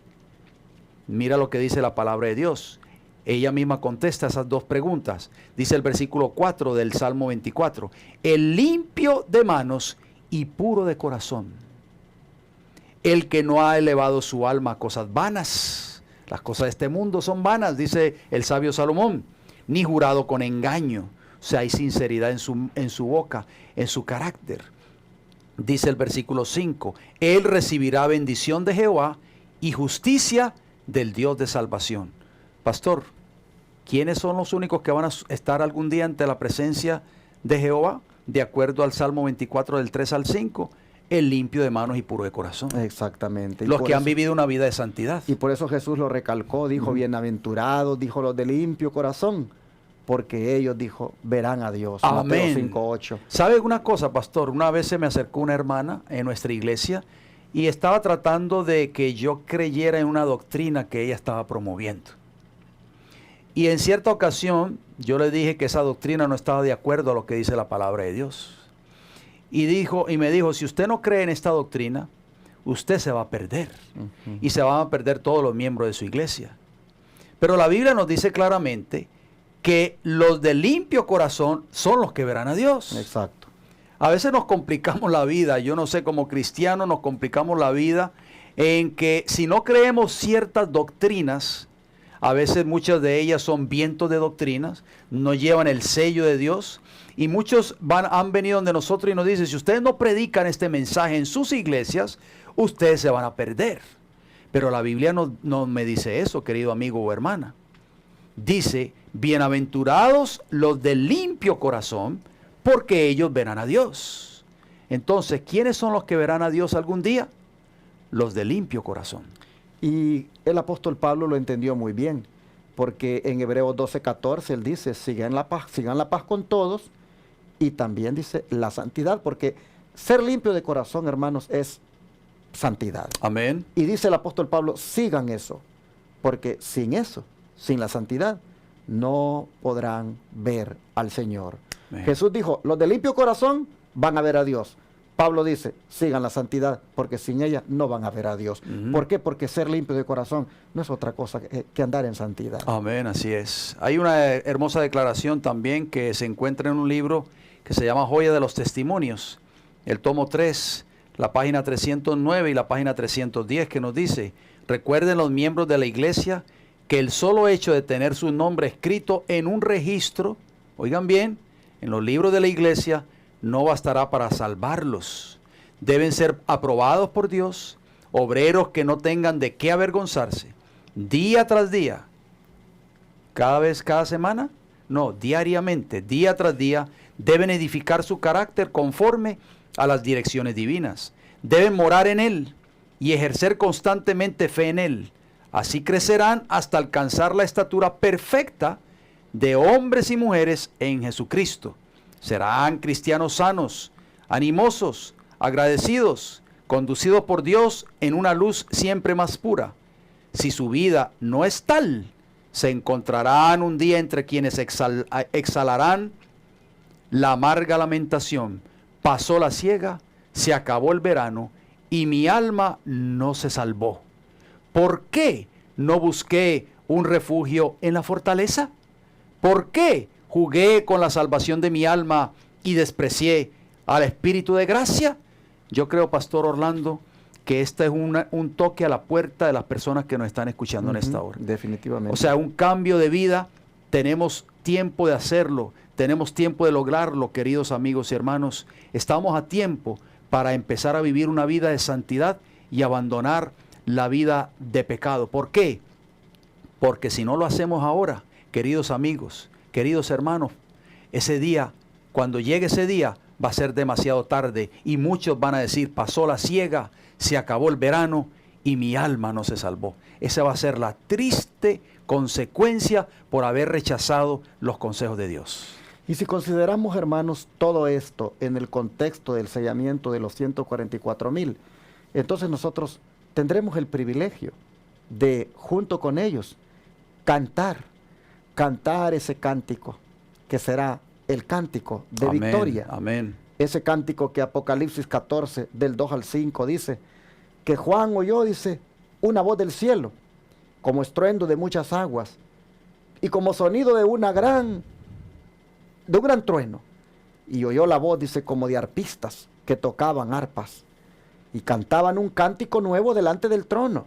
Mira lo que dice la palabra de Dios. Ella misma contesta esas dos preguntas. Dice el versículo 4 del Salmo 24: el limpio de manos y puro de corazón, el que no ha elevado su alma a cosas vanas. Las cosas de este mundo son vanas, dice el sabio Salomón, ni jurado con engaño. O sea, hay sinceridad en su boca, en su carácter. Dice el versículo 5: él recibirá bendición de Jehová y justicia del Dios de salvación. Pastor, ¿quiénes son los únicos que van a estar algún día ante la presencia de Jehová? De acuerdo al Salmo 24 del 3 al 5, el limpio de manos y puro de corazón. Exactamente. Los que han vivido una vida de santidad. Y por eso Jesús lo recalcó, dijo, bienaventurados, dijo los de limpio corazón, porque ellos, dijo, verán a Dios. Amén. Mateo 5:8. ¿Sabe una cosa, pastor? Una vez se me acercó una hermana en nuestra iglesia y estaba tratando de que yo creyera en una doctrina que ella estaba promoviendo. Y en cierta ocasión yo le dije que esa doctrina no estaba de acuerdo a lo que dice la palabra de Dios. Y me dijo, si usted no cree en esta doctrina, usted se va a perder. Y se van a perder todos los miembros de su iglesia. Pero la Biblia nos dice claramente que los de limpio corazón son los que verán a Dios. Exacto. A veces nos complicamos la vida, yo no sé, como cristianos nos complicamos la vida en que si no creemos ciertas doctrinas, a veces muchas de ellas son vientos de doctrinas, no llevan el sello de Dios, y muchos han venido donde nosotros y nos dicen, si ustedes no predican este mensaje en sus iglesias, ustedes se van a perder. Pero la Biblia no me dice eso, querido amigo o hermana. Dice, bienaventurados los de limpio corazón, porque ellos verán a Dios. Entonces, ¿quiénes son los que verán a Dios algún día? Los de limpio corazón. Y el apóstol Pablo lo entendió muy bien, porque en Hebreos 12:14 él dice, sigan la paz con todos, y también dice la santidad, porque ser limpio de corazón, hermanos, es santidad. Amén. Y dice el apóstol Pablo, sigan eso, porque sin eso, sin la santidad, no podrán ver al Señor. Amén. Jesús dijo, los de limpio corazón van a ver a Dios. Pablo dice, sigan la santidad, porque sin ella no van a ver a Dios. ¿Por qué? Porque ser limpio de corazón no es otra cosa que andar en santidad. Amén, así es. Hay una hermosa declaración también que se encuentra en un libro que se llama Joya de los Testimonios, el tomo 3, la página 309 y la página 310, que nos dice, recuerden los miembros de la iglesia que el solo hecho de tener su nombre escrito en un registro, oigan bien, en los libros de la iglesia, no bastará para salvarlos. Deben ser aprobados por Dios, obreros que no tengan de qué avergonzarse, día tras día, cada semana, no, diariamente, día tras día, deben edificar su carácter conforme a las direcciones divinas. Deben morar en Él y ejercer constantemente fe en Él. Así crecerán hasta alcanzar la estatura perfecta de hombres y mujeres en Jesucristo. Serán cristianos sanos, animosos, agradecidos, conducidos por Dios en una luz siempre más pura. Si su vida no es tal, se encontrarán un día entre quienes exhalarán la amarga lamentación. Pasó la siega, se acabó el verano y mi alma no se salvó. ¿Por qué no busqué un refugio en la fortaleza? ¿Por qué jugué con la salvación de mi alma y desprecié al Espíritu de gracia? Yo creo, Pastor Orlando, que este es un toque a la puerta de las personas que nos están escuchando en esta hora. Definitivamente. O sea, un cambio de vida, tenemos tiempo de hacerlo, tenemos tiempo de lograrlo, queridos amigos y hermanos. Estamos a tiempo para empezar a vivir una vida de santidad y abandonar la vida de pecado. ¿Por qué? Porque si no lo hacemos ahora, queridos amigos, queridos hermanos, ese día, cuando llegue ese día, va a ser demasiado tarde y muchos van a decir, pasó la siega, se acabó el verano y mi alma no se salvó. Esa va a ser la triste consecuencia por haber rechazado los consejos de Dios. Y si consideramos, hermanos, todo esto en el contexto del sellamiento de los 144,000, entonces nosotros tendremos el privilegio de, junto con ellos, cantar ese cántico, que será el cántico de Amén, victoria. amén. Ese cántico que Apocalipsis 14, del 2 al 5, dice, que Juan oyó, dice, una voz del cielo, como estruendo de muchas aguas, y como sonido de un gran trueno. Y oyó la voz, dice, como de arpistas que tocaban arpas, y cantaban un cántico nuevo delante del trono,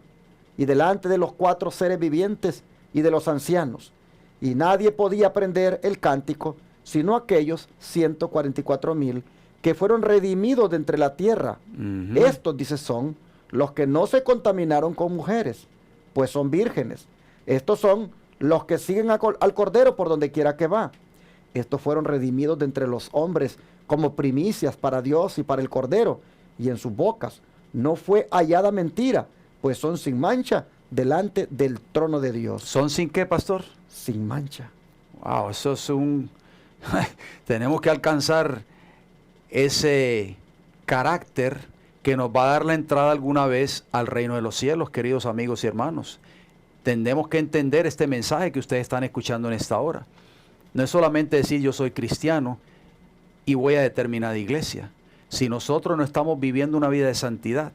y delante de los 4 seres vivientes y de los ancianos. Y nadie podía aprender el cántico, sino aquellos 144,000 que fueron redimidos de entre la tierra. Estos, dice, son los que no se contaminaron con mujeres, pues son vírgenes. Estos son los que siguen al Cordero por donde quiera que va. Estos fueron redimidos de entre los hombres como primicias para Dios y para el Cordero, y en sus bocas no fue hallada mentira, pues son sin mancha delante del trono de Dios. ¿Son sin qué, pastor? Sin mancha. Wow, eso es un... Tenemos que alcanzar ese carácter que nos va a dar la entrada alguna vez al reino de los cielos, queridos amigos y hermanos. Tenemos que entender este mensaje que ustedes están escuchando en esta hora. No es solamente decir yo soy cristiano y voy a determinada iglesia. Si nosotros no estamos viviendo una vida de santidad,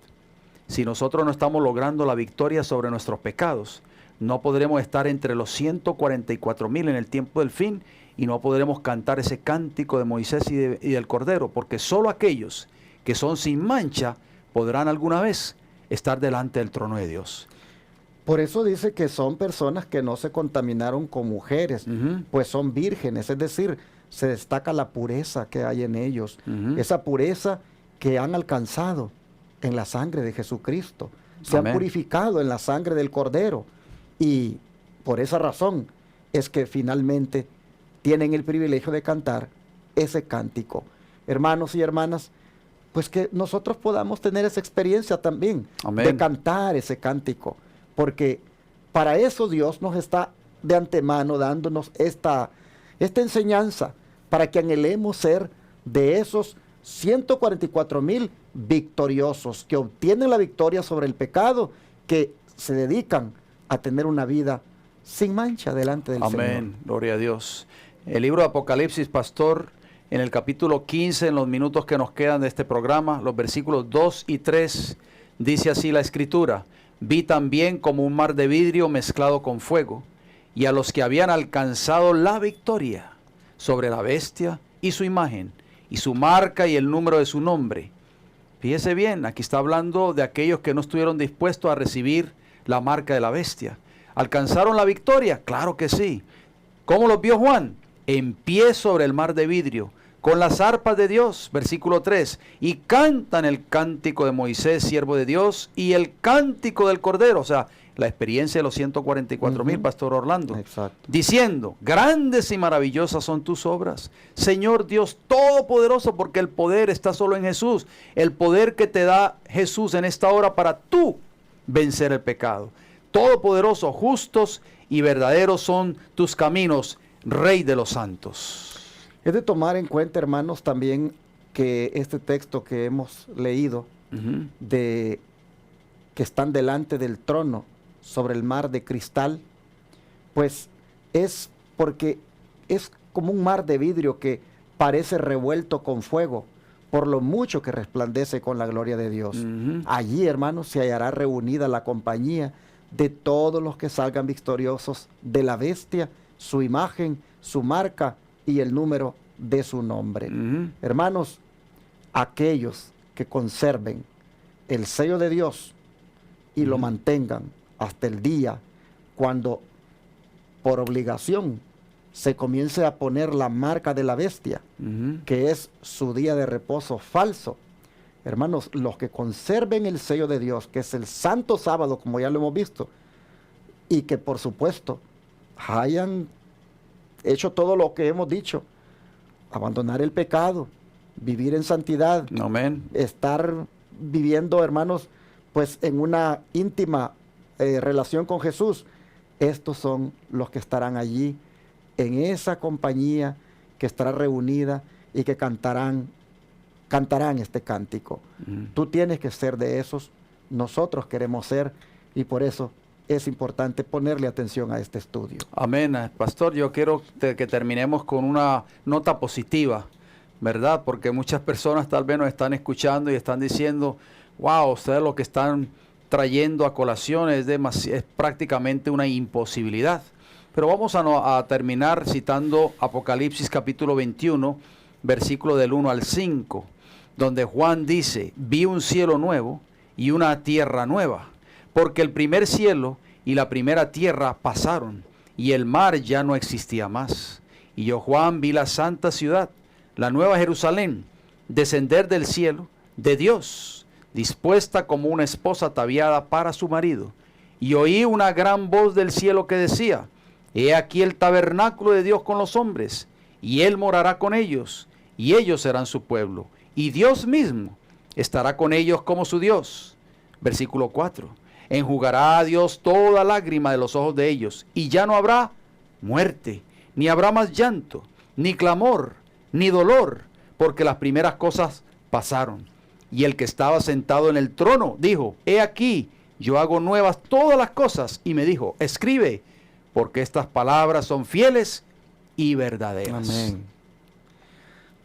si nosotros no estamos logrando la victoria sobre nuestros pecados, no podremos estar entre los 144,000 en el tiempo del fin, y no podremos cantar ese cántico de Moisés y del Cordero, porque solo aquellos que son sin mancha podrán alguna vez estar delante del trono de Dios. Por eso dice que son personas que no se contaminaron con mujeres, pues son vírgenes, es decir, se destaca la pureza que hay en ellos, esa pureza que han alcanzado en la sangre de Jesucristo, se han purificado en la sangre del Cordero, y por esa razón es que finalmente tienen el privilegio de cantar ese cántico. Hermanos y hermanas, pues que nosotros podamos tener esa experiencia también, de cantar ese cántico, porque para eso Dios nos está de antemano dándonos esta enseñanza, para que anhelemos ser de esos 144,000 victoriosos, que obtienen la victoria sobre el pecado, que se dedican a tener una vida sin mancha delante del Señor. Amén, gloria a Dios. El libro de Apocalipsis, pastor, en el capítulo 15, en los minutos que nos quedan de este programa, los versículos 2 y 3, dice así la Escritura: vi también como un mar de vidrio mezclado con fuego, y a los que habían alcanzado la victoria sobre la bestia y su imagen, y su marca y el número de su nombre. Fíjese bien, aquí está hablando de aquellos que no estuvieron dispuestos a recibir la marca de la bestia. ¿Alcanzaron la victoria? Claro que sí. ¿Cómo los vio Juan? En pie sobre el mar de vidrio, con las arpas de Dios, versículo 3, y cantan el cántico de Moisés, siervo de Dios, y el cántico del Cordero, o sea, la experiencia de los 144,000, Pastor Orlando. Exacto. Diciendo: grandes y maravillosas son tus obras, Señor Dios Todopoderoso, porque el poder está solo en Jesús, el poder que te da Jesús en esta hora para tú vencer el pecado. Todopoderoso, justos y verdaderos son tus caminos, Rey de los santos. Es de tomar en cuenta, hermanos, también que este texto que hemos leído, de que están delante del trono sobre el mar de cristal, pues es porque es como un mar de vidrio que parece revuelto con fuego por lo mucho que resplandece con la gloria de Dios. Allí, hermanos, se hallará reunida la compañía de todos los que salgan victoriosos de la bestia, su imagen, su marca y el número de su nombre. Hermanos, aquellos que conserven el sello de Dios y lo mantengan hasta el día cuando por obligación se comience a poner la marca de la bestia, que es su día de reposo falso. Hermanos, los que conserven el sello de Dios, que es el santo sábado, como ya lo hemos visto, y que por supuesto hayan hecho todo lo que hemos dicho, abandonar el pecado, vivir en santidad, estar viviendo, hermanos, pues en una íntima relación con Jesús. Estos son los que estarán allí en esa compañía que estará reunida y que cantarán este cántico. Tú tienes que ser de esos nosotros queremos ser, y por eso es importante ponerle atención a este estudio. Amén. Pastor, yo quiero que terminemos con una nota positiva, ¿verdad? Porque muchas personas tal vez nos están escuchando y están diciendo, wow, ustedes lo que están trayendo a colación es prácticamente una imposibilidad. Pero vamos a terminar citando Apocalipsis capítulo 21, versículo del 1 al 5, donde Juan dice, vi un cielo nuevo y una tierra nueva, porque el primer cielo y la primera tierra pasaron, y el mar ya no existía más. Y yo, Juan, vi la santa ciudad, la nueva Jerusalén, descender del cielo de Dios, dispuesta como una esposa ataviada para su marido. Y oí una gran voz del cielo que decía, he aquí el tabernáculo de Dios con los hombres, y Él morará con ellos, y ellos serán su pueblo, y Dios mismo estará con ellos como su Dios. Versículo 4. Enjugará a Dios toda lágrima de los ojos de ellos, y ya no habrá muerte, ni habrá más llanto, ni clamor, ni dolor, porque las primeras cosas pasaron. Y el que estaba sentado en el trono dijo, he aquí, yo hago nuevas todas las cosas, y me dijo, escribe, porque estas palabras son fieles y verdaderas. Amén.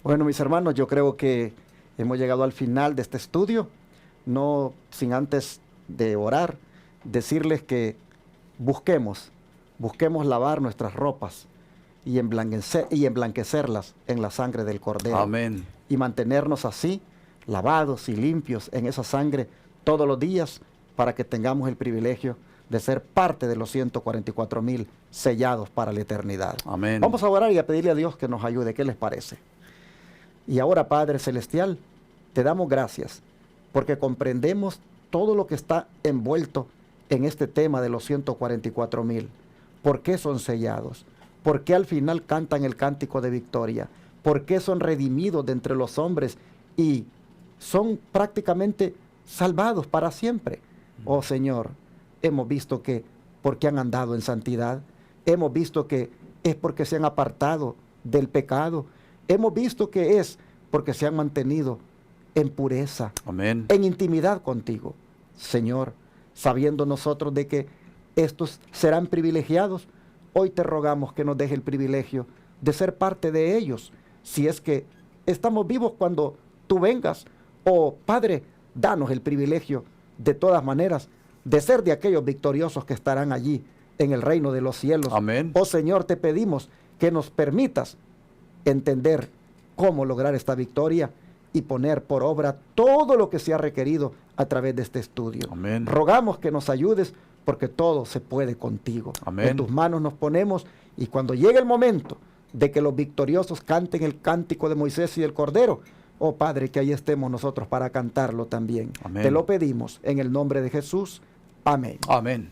Bueno, mis hermanos, yo creo que hemos llegado al final de este estudio, no sin antes de orar, decirles que busquemos lavar nuestras ropas y emblanquecerlas en la sangre del Cordero. Amén. Y mantenernos así, lavados y limpios en esa sangre todos los días, para que tengamos el privilegio de ser parte de los 144,000 sellados para la eternidad. Amén. Vamos a orar y a pedirle a Dios que nos ayude. ¿Qué les parece? Y ahora, Padre Celestial, te damos gracias porque comprendemos todo lo que está envuelto en este tema de los 144,000. ¿Por qué son sellados? ¿Por qué al final cantan el cántico de victoria? ¿Por qué son redimidos de entre los hombres y son prácticamente salvados para siempre? Oh Señor, hemos visto que porque han andado en santidad, hemos visto que es porque se han apartado del pecado, hemos visto que es porque se han mantenido en pureza, amén, en intimidad contigo. Señor, sabiendo nosotros de que estos serán privilegiados, hoy te rogamos que nos deje el privilegio de ser parte de ellos, si es que estamos vivos cuando tú vengas. Oh Padre, danos el privilegio de todas maneras de ser de aquellos victoriosos que estarán allí en el reino de los cielos. Amén. Oh Señor, te pedimos que nos permitas entender cómo lograr esta victoria y poner por obra todo lo que se ha requerido a través de este estudio. Amén. Rogamos que nos ayudes porque todo se puede contigo. Amén. En tus manos nos ponemos, y cuando llegue el momento de que los victoriosos canten el cántico de Moisés y del Cordero, oh Padre, que ahí estemos nosotros para cantarlo también. Amén. Te lo pedimos en el nombre de Jesús. Amén. Amén.